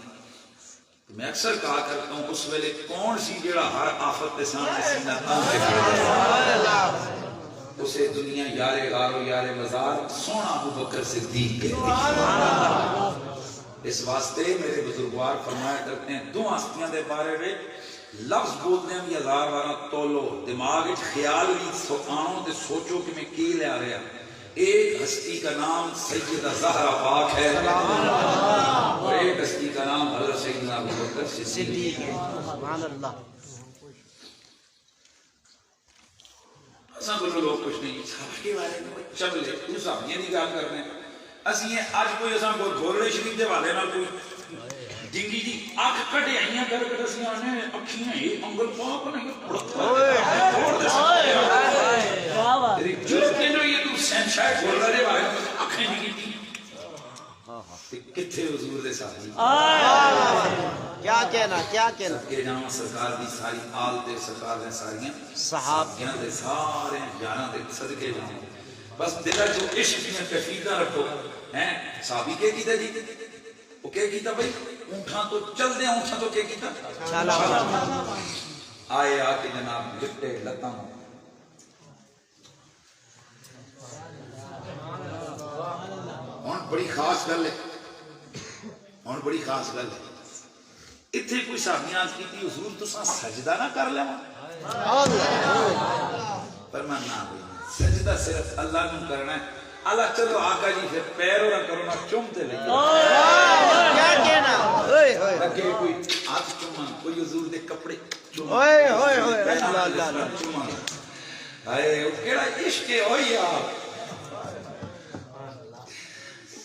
میں اکثر کہا کرتا ہوں اس ویلے کون سی جڑا ہر آفت کے سامنے سینہ تنگ کے کھڑا اسے دنیا یار غار و یار مزار سونا ابو بکر صدیق کے. اس واسطے میرے بزرگوار فرمایا کرتے ہیں دو ہستیاں دے بارے میں لفظ بولتے ہیں بھی 1000 بارہ تولو دماغ خیال بھی آنو تے سوچو کہ میں کی لے آ رہا. ایک ہستی کا نام سیدہ زہرا پاک ہے اور ایک ہستی کا نام حضرت سیدنا ابو بکر صدیق ہے. سبحان اللہ. اساں کو لوگ کچھ نہیں صحابہ کے بارے میں چل لے تو صحابیاں دی گل کرنے اسی اج کوئی اساں کو گھوڑے شریف دے والے نال کوئی ڈنگی جی اکھ کڈے آئیاں کر کے اسی آنے اکھیاں یہ انگل پاک نہیں اوئے واہ واہ تیری جو کہنو یہ تو شہنشاہ گھوڑے دے والے اکھیں نہیں کی کتھے حضور دے صحابی کیا کہنا کہ جاواں سرکار دی ساری آل دے سرکار دے ساریاں صحابیاں دے سارے یاراں دے صدقے جاواں بس دل جو عشق میں کفیدہ رکھو ہیں. صحابی کے کیتا جی وہ کیا کیتا بھائی اونٹھاں تو چل دے اونٹھاں تو کیا کیتا چلا آئے آ کے جناب لٹے لتاں ہن بڑی خاص گل ہے. ہن بڑی خاص گل ہے اتھے کوئی صحابیاں کیتی حضور تساں سجدہ نہ کر لیواں پر میں نہ سجدہ صرف اللہ نو کرنا ہے. اللہ چلو آقا جی پھر پیروں نہ کرو نہ چومتے لے کیا کہنا اوئے ہوئے لگے کوئی ہاتھ چومن کوئی حضور دے کپڑے چومن اوئے ہوئے ہوئے اللہ اللہ چومن ہائے او کیڑا عشق ہے ہوئی آپ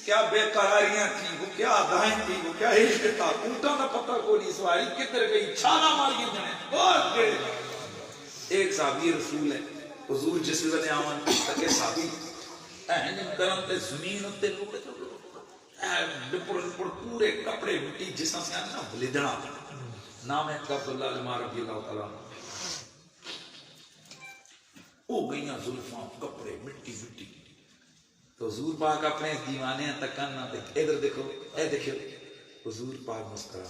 کیا بے قراریاں تھی وہ کیا ادائیں تھی وہ کیا عشق تھا. اونٹاں کا پتہ کوئی نہیں سواری کدھر گئی چھالا ماری جنے بہت گئے. ایک صحابی رسول ہے حضور جس ویلے آون تک صحابی اہن کرن تے زمین تے پورے کپڑے مٹی جساں سے نا بلدنا نام ہے عبداللہ علمہ رضی اللہ تعالیٰ او گئیاں زلفاں کپڑے مٹی مٹی. تو حضور پاک اپنے دیوانے تکن نہ ادھر دیکھو اے دیکھو حضور پاک مسکرا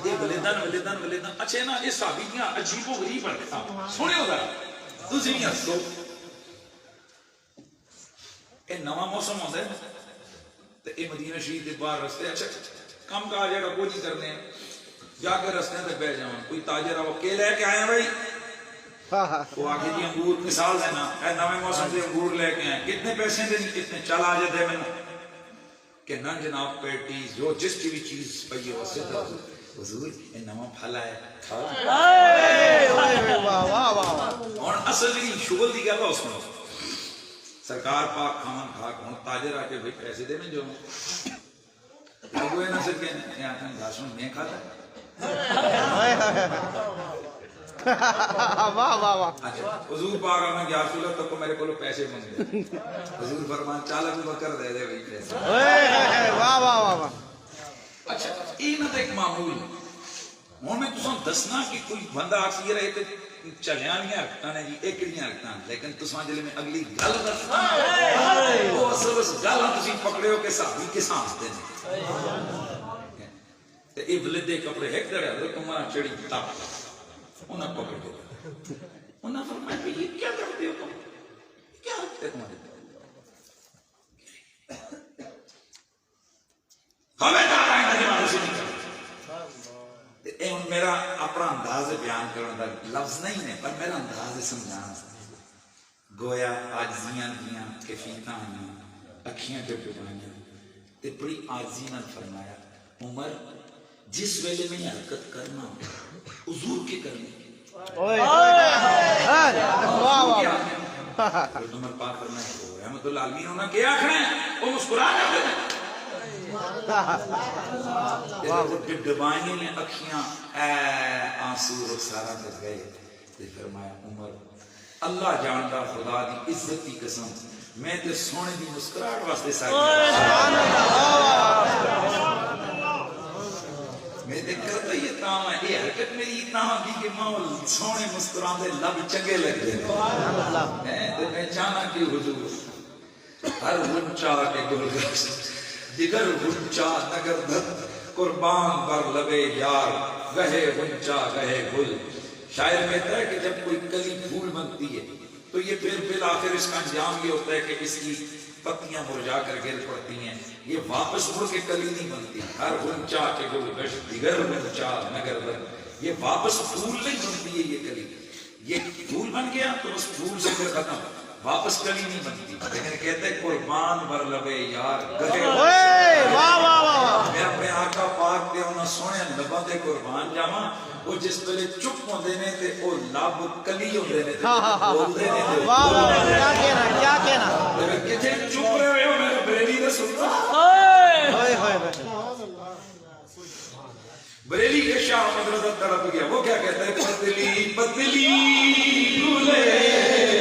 یہ بلدن اچھے نا یہ صحابیاں عجیب و غریب ہیں سنے ہو ذرا تسی بھی ہسو اے نواں موسم ہوتا ہے تے اے مدینہ شریف دے باہر رستے اچھا کم کاج جڑا کوئی نہیں کرنے جا کے رستے تے بیٹھ جاؤں کوئی تاجر آو کے لے کے آئے بھائی وہ آگے جی انگور مثال دینا اے نویں موسم سے انگور لے کے آئے کتنے پیسے دیں کتنے چل آ جاتے میں کہ نہ جناب پیٹیز جو جس کی بھی چیز پئی ہے اسے تو حضور اے نواں پھل ہے اور اصل جی شغل دی گل اس میں سرکار پاک کھانا کھا کھانا تاجر آ کے بھائی پیسے دے میں جو لوگوں نہ سکے یہاں کہیں داشن میں کھاتا ہے واہ واہ واہ. حضور پاک میں یا رسول اللہ تو میرے کو پیسے مانگے حضور فرمان چال ابو بکر دے دے بھائی پیسے واہ واہ واہ. اچھا یہ نہ ایک معمول ہوں میں تساں دسنا کہ کوئی بندہ آخ یہ رہے تے چلیاں نہیں حرکتاں نے جی ایک کڑیاں حرکتاں لیکن تساں جلے میں اگلی گل دسنا وہ اصل اس گل تسی پکڑے ہو کہ صحابی کس ہنستے ہیں تے ابل دے کپڑے ایک دڑے حضرت عمر چڑی تاپ انہاں پکڑ دے انہاں فرمایا کہ یہ کیا کرتے ہو تم کیا کرتے تمہارے ہمیں دار آئیں گا جمعہ سے نہیں کرتے میرا اپنا انداز بیان کرنے دا لفظ نہیں ہے پر میرا انداز سمجھانا گویا آجزیاں دیاں کیفیتاں آئیں اکھیاں ٹپٹائیں تے بڑی آجزی نال فرمایا عمر جس ویلے میں حرکت کرنا حضور کے کرنے عمر پاک کرنا ہے رحمت اللہ عالمین انہوں نے کیا آخر ہے وہ مسکرا کرتے ہیں ڈبائیں نے اکھیاں اے آنسو رخسارہ کر گئے تے فرمایا عمر اللہ جانتا خدا دی عزت کی قسم میں تے سونے دی مسکراہٹ واسطے ساری میں تے کرتا یہ تاں ہے یہ حرکت میری اتنا دی کہ ماں سونے مسکران دے لب چنگے لگ گئے تے میں چاہنا کہ حضور ہر ونچا کے گلگشت دیگر ونچا نگر دھت قربان بر لبے یار گہے ونچا گہے گل شاعر کہتا ہے کہ جب کوئی کلی پھول بنتی ہے تو یہ پھر بالآخر اس کا انجام یہ ہوتا ہے کہ اس کی پتیاں مرجھا کر گر پڑتی ہیں یہ واپس مڑ کے کلی نہیں بنتی ہر ونچا کے گل گشت دیگر ونچا نگر دھت یہ واپس پھول نہیں بنتی ہے یہ کلی یہ پھول بن گیا تو اس پھول سے پھر ختم واپس کلی نہیں بنتی لیکن کہتے ہیں قربان بر لبے یار گہے میں اپنے آقا پاک دے انہاں سونے لباں دے قربان جاواں وہ جس پہلے چپ ہوندے نے تے او لب کلی ہوندے نے تے بولدے نے تے واہ واہ کیا کہنا کتے چپ رہے ہو میرے بریلی دا سلطان ہائے ہائے بریلی کے شاہ مدرسہ تڑپ گیا وہ کیا کہتا ہے پتلی پتلی گلے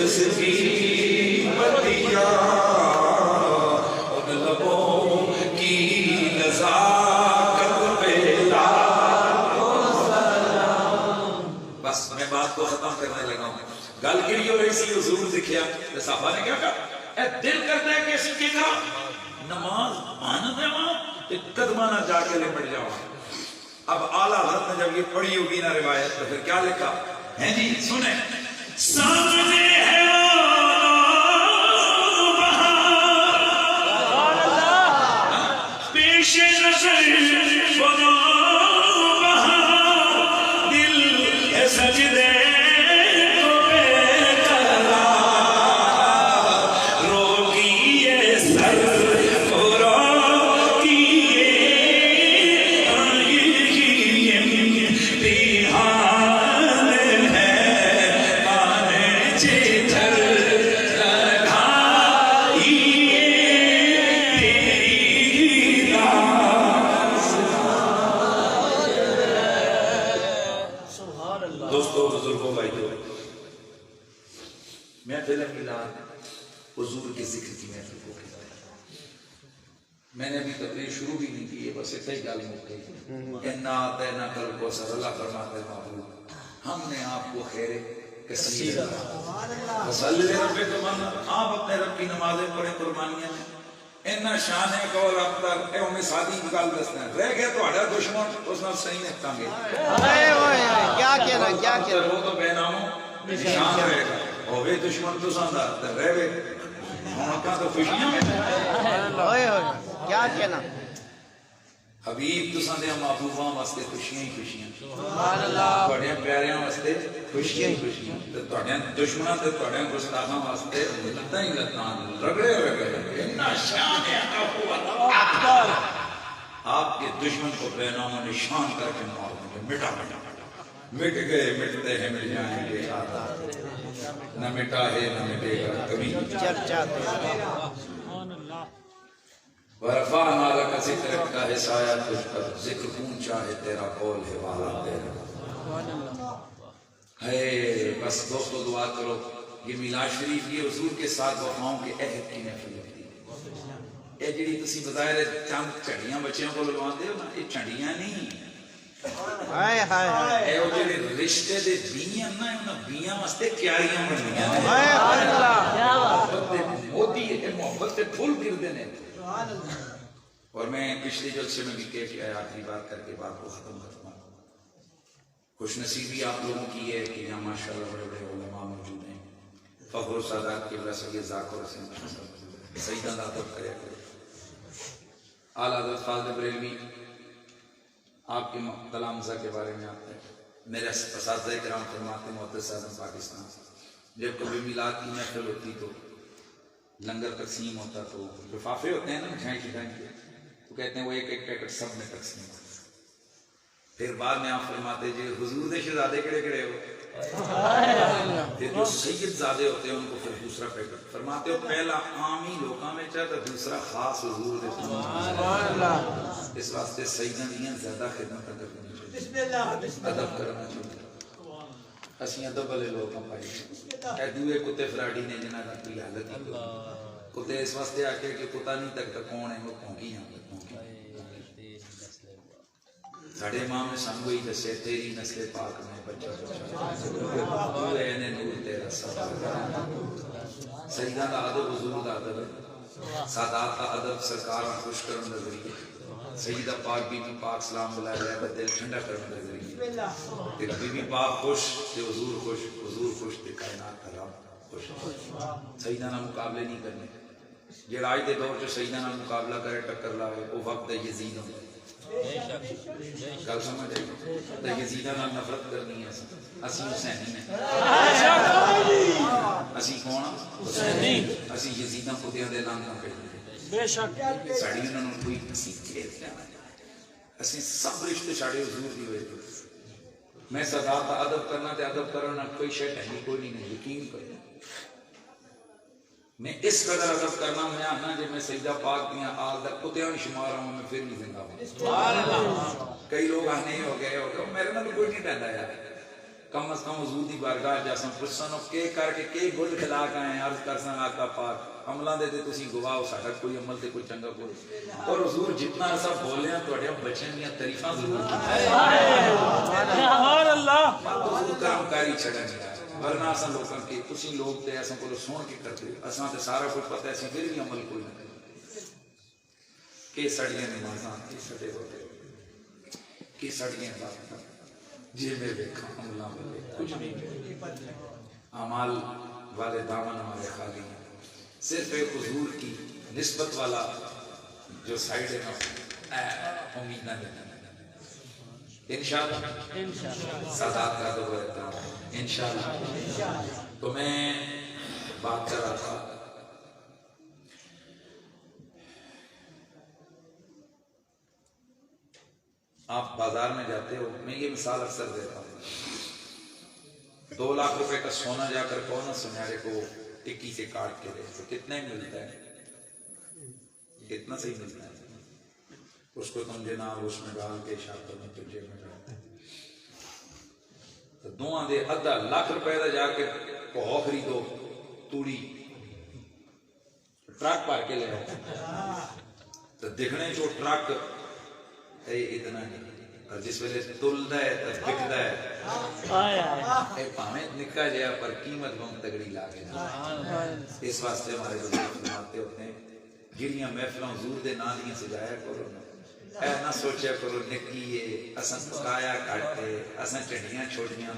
اس کی پتیاں ان لبوں کی نزاکت پہ بس میں بات کو ختم کرنے لگا ہوں گل کری ہو رہی سی حضور دکھیا صحابہ نے کیا کہا اے دل کرتا ہے کہ اس کی طرح نماز مانا دے وہاں قدمانہ جا کے لپٹ جاؤ اب اعلیٰ حضرت نے جب یہ پڑھی ہوگی نا روایت تو پھر کیا لکھا ہیں جی سنیں سامنے ہے پیش نظر بنا بہار دل ہے سجدے کو بے قرار روکیے سر کو روکیے آئیے دیہان ہے آنے چیتر دوستو بزرگوں بھائیو میں فلم اعلان حضور کے ذکر کی محفل کو کہتا ہے میں نے ابھی تقریر شروع بھی نہیں کی ہے بس اتنا ہی گل مک گئی انا اعطینا کل کوثر اللہ فرماتا ہے محبوب ہم نے آپ کو خیر کثیر وصلی ربک من آپ اپنے رب کی نمازیں پڑھیں قربانیاں میں اینا شان ہے قول ابتر اے ہمیں سادی گل دسنا ہے رہ گیا تو ہڑا دشمن اس نال صحیح نکتاں گے کیا کہنا وہ تو بے ناموں نشان رہے گا ہوئے دشمن تو ساندہ رہ گئے موقع تو خوشیاں میں کیا کہنا حبیب تو ساندے ہم محبوباں واسطے خوشیاں ہی خوشیاں تھوڑے پیاریاں واسطے خوشیاں ہی خوشیاں تھوڑے دشمناں تے تھوڑے گستاخاں واسطے لتاں ہی لتاں رگڑے رگڑے اتنا شان ہے اکبر آپ کے دشمن کو بے نام و نشان کر کے مار دیں گے مٹا مٹا مٹ گئے مٹتے ہیں مٹ جائیں گے نہ مٹا ہے نہ مٹے گا کبھی چرچا ورفعنا لک ذکرک کا ہے سایہ تجھ پر ذکر اونچا ہے تیرا قول ہے والا تیرا ہے بس دوستو دعا کرو یہ میلاد شریف یہ حضور کے ساتھ وفاؤں کے عہد کی محفل ہوتی ہے یہ جڑی تسی بظاہر چند چڑیاں بچیاں کو لگوان دے ہو نا یہ چڑیاں نہیں ہائے ہائے اے وہ جڑے رشتے دے بیاں نا انہاں بیاں واسطے کیاریاں بنیاں نے ہائے اللہ محبت دے موتی ہے محبت دے پھول گردے نے اور میں پچھلے جلسے میں بھی کہہ کے آیا آخری بات کر کے بات کو ختم کرتا ہوں. خوش نصیبی آپ لوگوں کی ہے کہ یہاں ماشاء اللہ بڑے بڑے علماء موجود ہیں. فخر و سعادت کے بس یہ ذاکر حسین سیدہ داتب کرے کرے. اعلیٰ حضرت فاضل بریلوی آپ کے تلامذہ کے بارے میں آتا ہے. میرے اساتذہ کرام فرماتے محدث اعظم پاکستان جب کبھی میلاد کی محفل ہوتی تو لنگر تقسیم ہوتا تو لفافے ہوتے ہیں نا مٹھائی شٹائی کے تو کہتے ہیں وہ ایک ایک پیکٹ سب میں تقسیم ہوتا. پھر بعد میں آپ فرماتے جی حضور دے شہزادے کڑے کڑے ہو. پھر جو سید زادے ہوتے ہیں ان کو پھر دوسرا پیکٹ فرماتے ہو. پہلا عامی لوکاں میں چاہتا دوسرا خاص حضور دے. اس واسطے سیدہ دیاں زیادہ خدمت کرنی چاہیے, ادب کرنا چاہیے. اسی ادب والے لوگ ہم پائی اے دوے کتے فراڈی نے جنہاں کا کوئی حالت ہی کتے اس واسطے آکے کہ پتہ نہیں تک کون ہے وہ پھونکی ہیں ساڑھے امام نے سانگو ہی دسے تیری نسل پاک میں بچہ بچہ تو اے نور تیرا سبا. سیدہ دا ادب حضور دا ادب ہے. سادات دا ادب سرکار خوش کرن دا ذریعہ. سیدہ پاک بی بی پاک سلام علیہ دل ٹھنڈا کرن دا ذریعہ. تے بی بی پاک خوش تے حضور خوش, حضور خوش تے کائنات کا رب خوش. سیدہ نہ مقابلے نہیں کرنے. جڑا آج دے دور جو سیدہ نہ مقابلہ کرے ٹکر لاوے وہ وقت ہے یزید ہوں. گل سمجھ آئی تے یزیدہ نال نفرت کرنی ہے. اسی حسینی نے اسی کون حسینی اسی یزیدہ کتیاں دے نام نہ کہتے بے شک ساڑی انہوں نے کوئی کسی کھیت لینا اسی سب رشتے ساڑے حضور دی ہوئے. میں صدا تا ادب کرنا تے ادب کرنا کوئی شیط ہے کوئی نہیں. یقین کرنا میں اس قدر ادب کرنا میں آنا جب میں سیدہ پاک دیاں آل دا کتیاں شمار ہوں میں پھر نہیں زندہ ہوں. کئی لوگ آنے ہو گئے میرے نال کوئی نہیں ڈندا یار. کم از کم حضور دی بارگاہ جاسم پرسنو کے کر کے کے گل کھلا کے آئے عرض کرسن آقا پاک عملہ دے دے تسی گواہ ساڈا کوئی عمل تے کوئی چنگا کوئی. اور حضور جتنا عرصہ بولے ہیں تواڈے بچن دیاں تعریفاں ضرور سبحان اللہ. حضور کرم کاری چھڑن ورنہ اساں لوکاں کے تسی لوگ تے اساں کولوں سن کے کرتے اساں تے سارا کچھ پتہ ہے اسی پھر بھی عمل کوئی نہ کہ سڑیاں نمازاں کی سڑے ہوتے کہ سڑیاں باتاں جی میں دیکھا عملہ والے کچھ نہیں. اعمال والے دامن ہمارے خالی ہیں. صرف ایک حضور کی نسبت والا جو سائیڈ ہے نا امید نہ دینا انشاءاللہ سادات کا دو رہتا ہوں انشاءاللہ. تو میں بات کر رہا تھا آپ بازار میں جاتے ہو. میں یہ مثال اکثر دیتا ہوں. 2 لاکھ روپے کا سونا جا کر کون سنیارے کو ٹکی سے کاٹ کے دے تو کتنے ملتا ہے؟ کتنا صحیح ملتا ہے. اس کو تم جناب اس میں ڈال کے شاپ میں تجھے میں ڈالتے تو دوہاں دے ادھا لاکھ روپے دا جا کے پہو خریدو توڑی ٹرک پار کے لے آؤ تو دیکھنے جو ٹرک اتنا نہیں اور جس ویلے تلدا ہے تو بکدا ہے اے پاویں نکا جیا پر قیمت بہت تگڑی لا کے. اس واسطے ہمارے بزرگ فرماتے ہوتے ہیں جڑیاں محفلاں حضور دے نام دیاں سجایا کرو اے نہ سوچیا کرو نکی ہے اساں پکایا کٹ ہے اساں چڑیاں چھوڑیاں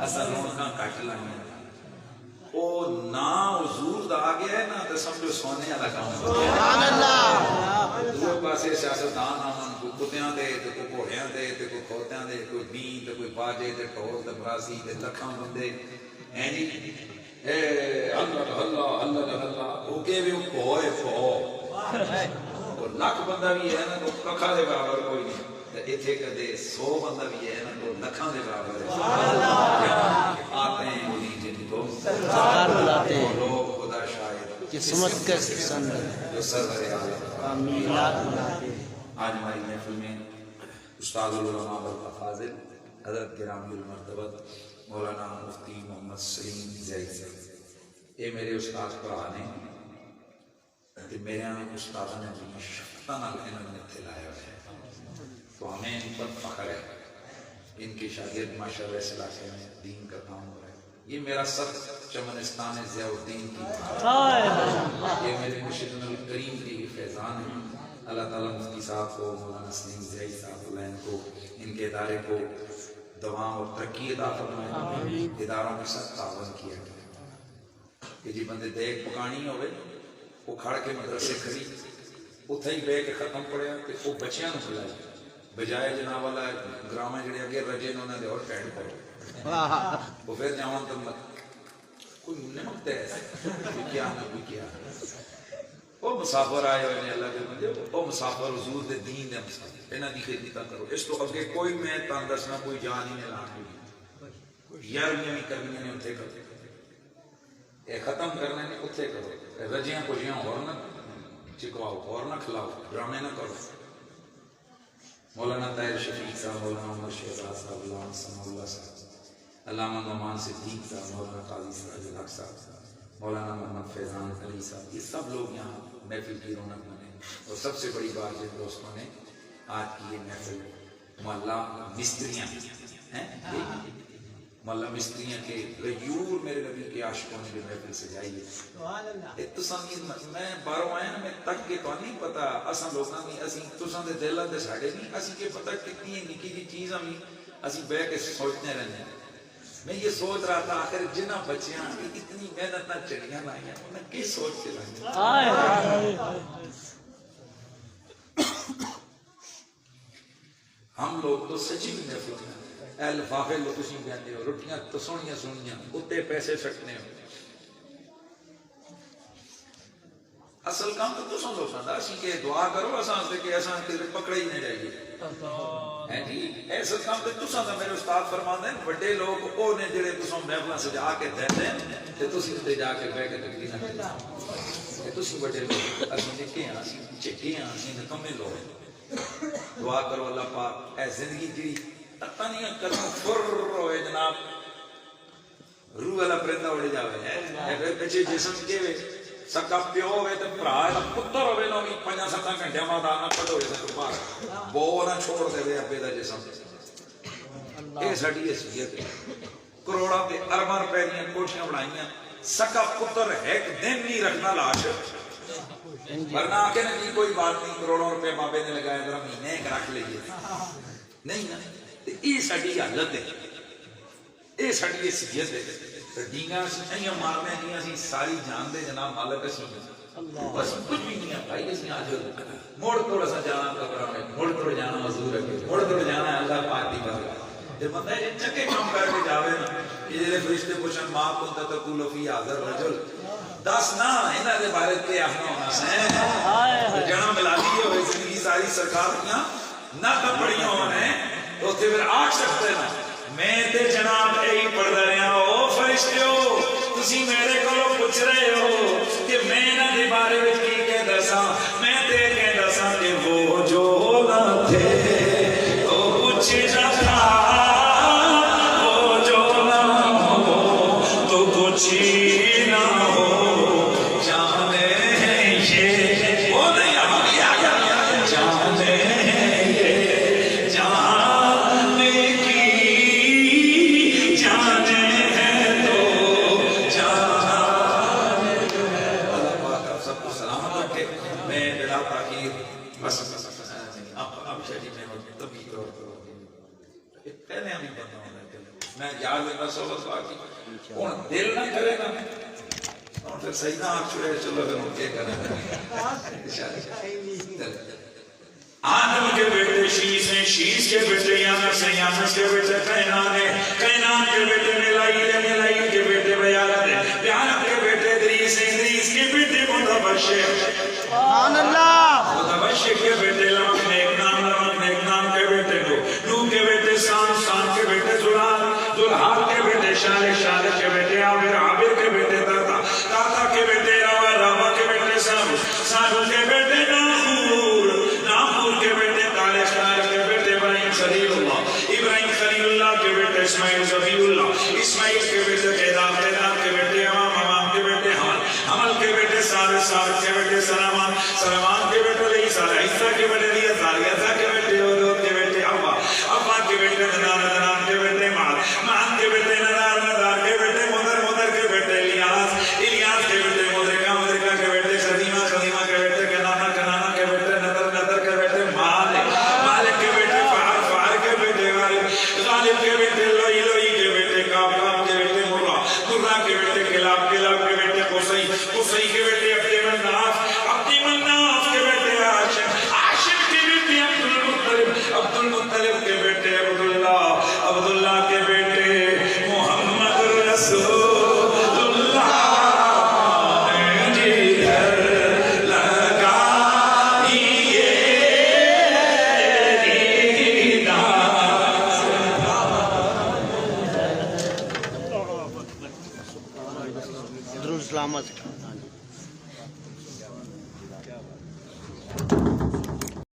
اساں رونقاں کٹ لائیں. او نا حضور دا آ گیا ہے نا تو سمجھو سونے والا کام. سبحان اللہ. دو پاسے سیاستدان آمن کو کتیاں دے تے کوئی گھوڑیاں دے تے کوئی کھوتیاں دے کوئی بین تے کوئی باجے تے ڈھول تے براسی تے لکھاں بندے ہیں جی اے اللہ اللہ اللہ اللہ او کے بھی ہوئے اور لاکھ بندہ بھی ہے نا تو ککھا دے برابر کوئی نہیں. ایتھے کدے 100 بندہ بھی ہے نا تو لکھاں دے برابر ہے. آتے ہیں وہی جن کو لاتے ہیں لوگ خدا شاید قسمت کا سند جو سرور عالم میلاد مناتے. آج ہماری محفل میں استاد العلماء والافاضل حضرت گرامی المرتبت مولانا مفتی محمد سلیم زید صاحب یہ میرے استاد پڑھانے میرے استاد نے اپنی شفقت نال انہوں نے لایا ہے تو ہمیں ان پر فخر ہے. ان کے شاگرد ماشاءاللہ اس علاقے میں دین کا کام ہو رہا ہے. یہ میرا سب چمنستان ضیاء الدین کی یہ میرے مرشد الکریم کی فیضان ہے. اللہ تعالیٰ مفتی صاحب کو، مولانا سلیم زئی صاحب العین کو، ان کے ادارے کو دوام اور ترقی عطا فرمائے. اداروں کے ساتھ تعاون کیا گیا کہ جی بندے دیکھ پکانی ہوئے وہ کھڑ کے مدرسے کھڑی اتھے ہی بے کے ختم پڑیا کہ وہ بچیاں نو بلائے بجائے جناب والا گرامے جڑے اگے رجے نے انہوں نے اور پینٹ پڑے وہ پھر جاؤں تو کوئی نمک ہے کوئی کیا نہ کوئی کیا. وہ مسافر آئے ہوئے نے اللہ کے بندے، وہ مسافر حضور دے دین دے مسافر انہاں دی خدمت کرو. اس تو اگے کوئی میں تان دسنا کوئی جان ہی نہیں لانی یار بھی کرنی نے اتنے کرو اے ختم کرنے نے اتنے کرو. رجیاں کجیاں اور نہ چکواؤ اور نہ کھلاؤ ڈرامے نہ کرو. مولانا طاہر شفیق صاحب، مولانا عمر شہزاد صاحب، علامہ ثناء اللہ صاحب، علامہ نعمان صدیق صاحب، مولانا قاضی سراج الحق صاحب، مولانا محمد فیضان علی صاحب، یہ سب لوگ یہاں محفل کی رونق بنے. اور سب سے بڑی بات جن دوستوں نے آج کی یہ محفل محلہ مستریاں ہیں، محلہ مستریاں کے غیور میرے نبی کے عاشقوں نے جو محفل سجائی ہے. میں باہروں آیا نا میں تک کے تو نہیں پتا اساں لوگاں بھی اسی تساں دے دلاں دے ساڈے نہیں اسی کے پتہ کتنی نکی جی چیز ہم اسی بیٹھ کے سوچتے رہتے ہیں. میں یہ سوچ رہا تھا آخر جنہ بچیاں اتنی محنت نہ چڑیاں لائیں انہیں کی سوچ کے لائیں. ہم لوگ تو سچی بھی محفل ہیں اے لفافے لو تسی کہتے ہو روٹیاں تو سونیاں سونیاں اتنے پیسے سٹنے ہو. اصل کام تو تساں لوگاں دا اسی کہ دعا کرو اساں تے کہ اساں تے پکڑے ہی نہ جائیے. ہیں جی ایسا کام تے تساں دا میرے استاد فرماندے ہیں بڑے لوگ او نے جڑے تساں محفلاں سجا کے دیندے ہیں تے تسی تے جا کے بیٹھ کے تقریر نہ کرو. تے تسی بڑے لوگ اساں نکے ہاں اسی چکے ہاں اسی نکمے لوگ. دعا کرو اللہ پاک اے زندگی جڑی تنیاں کروں فر ہوئے جناب روح والا پرندہ اڑ جاوے اے پھر پیچھے جسم کے وے سکا پیو ہوئے تے بھرا دا پتر ہوئے نو 5-7 گھنٹے بعد آنا پڑھو سکو باہر بو نہ چھوڑ دے وے ابے دا جسم. اے ساڈی حیثیت ہے. کروڑاں تے ارباں روپے دیاں کوٹھیاں بنائیاں سکا پتر ایک دن نہیں رکھنا لاش ورنہ آکے نا جی کوئی بات نہیں کروڑوں روپے بابے نے لگائے ذرا مہینے ایک رکھ لیجیے نہیں نا. یہ ساری حالت ہے یہ ساری حیثیت ہے. ڈینگا اسی مارنے جی اسی ساری جان دے جناب مالک اسی بس کچھ بھی نہیں ہے بھائی. اسی آج موڑ توڑ اسا جانا قبر میں موڑ توڑ جانا حضور ہے موڑ توڑ جانا اللہ پاک دی بات. جب بندہ یہ چکے کام کر کے جاوے نا یہ جڑے فرشتے پوچھن ما کنت تقول فی حاضر رجل دس نا انہاں دے بارے تے آخنا ہونا سے جنا ملا دی ہوئے زندگی ساری سرکار دیاں نہ پڑھیاں ہونے تو پھر آگ سکتے نا میں تے جناب یہی پڑھ رہا ہوں فرشتیو تسی میرے کو پوچھ رہے ہو کہ میں انہاں دے بارے وچ کی کہ دساں میں تے کہ دساں کہ وہ جو نہ تھے تو کچھ نہ تھا وہ جو نہ ہو تو کچھ نہ ہو جانے یہ وہ نہیں آ گیا جانے میں یاد لینا صحبت باقی کون دل نہ کرے گا اور پھر صحیح نہ آپ چھوڑے چلو پھر ہم کیا کریں. آدم کے بیٹے شیس ہیں شیس کے بیٹے یانس ہیں یانس کے بیٹے قینان ہیں قینان کے بیٹے ملائیل ہیں ملائیل کے بیٹے بیالت ہیں بیالت کے بیٹے ادریس ہیں ادریس کے بیٹے متبشر سبحان اللہ متبشر کے بیٹے لمک نیک نام کے بیٹے نو کے بیٹے سان کے بیٹے زلحال کے بیٹے شال کے بیٹے عابر کے بیٹے تاتا کے بیٹے راوا کے بیٹے سارو کے بیٹے ناخور کے بیٹے تالش کے بیٹے ابراہیم خلیل اللہ کے بیٹے اسماعیل ذبیح اللہ اسماعیل کے بیٹے قیدار کے بیٹے امام کے بیٹے حمل کے بیٹے سارت کے بیٹے سلامان کے بیٹے عیسیٰ کے بیٹے عیسیٰ کے بیٹے اولود کے بیٹے ابا کے بیٹے ندان کے بیٹے معاد کے بیٹے ندار کے بیٹے مدر کے بیٹے الیاس کے بیٹے مدرکہ کے بیٹے خدیمہ کے بیٹے کنانا کے بیٹے نظر نماز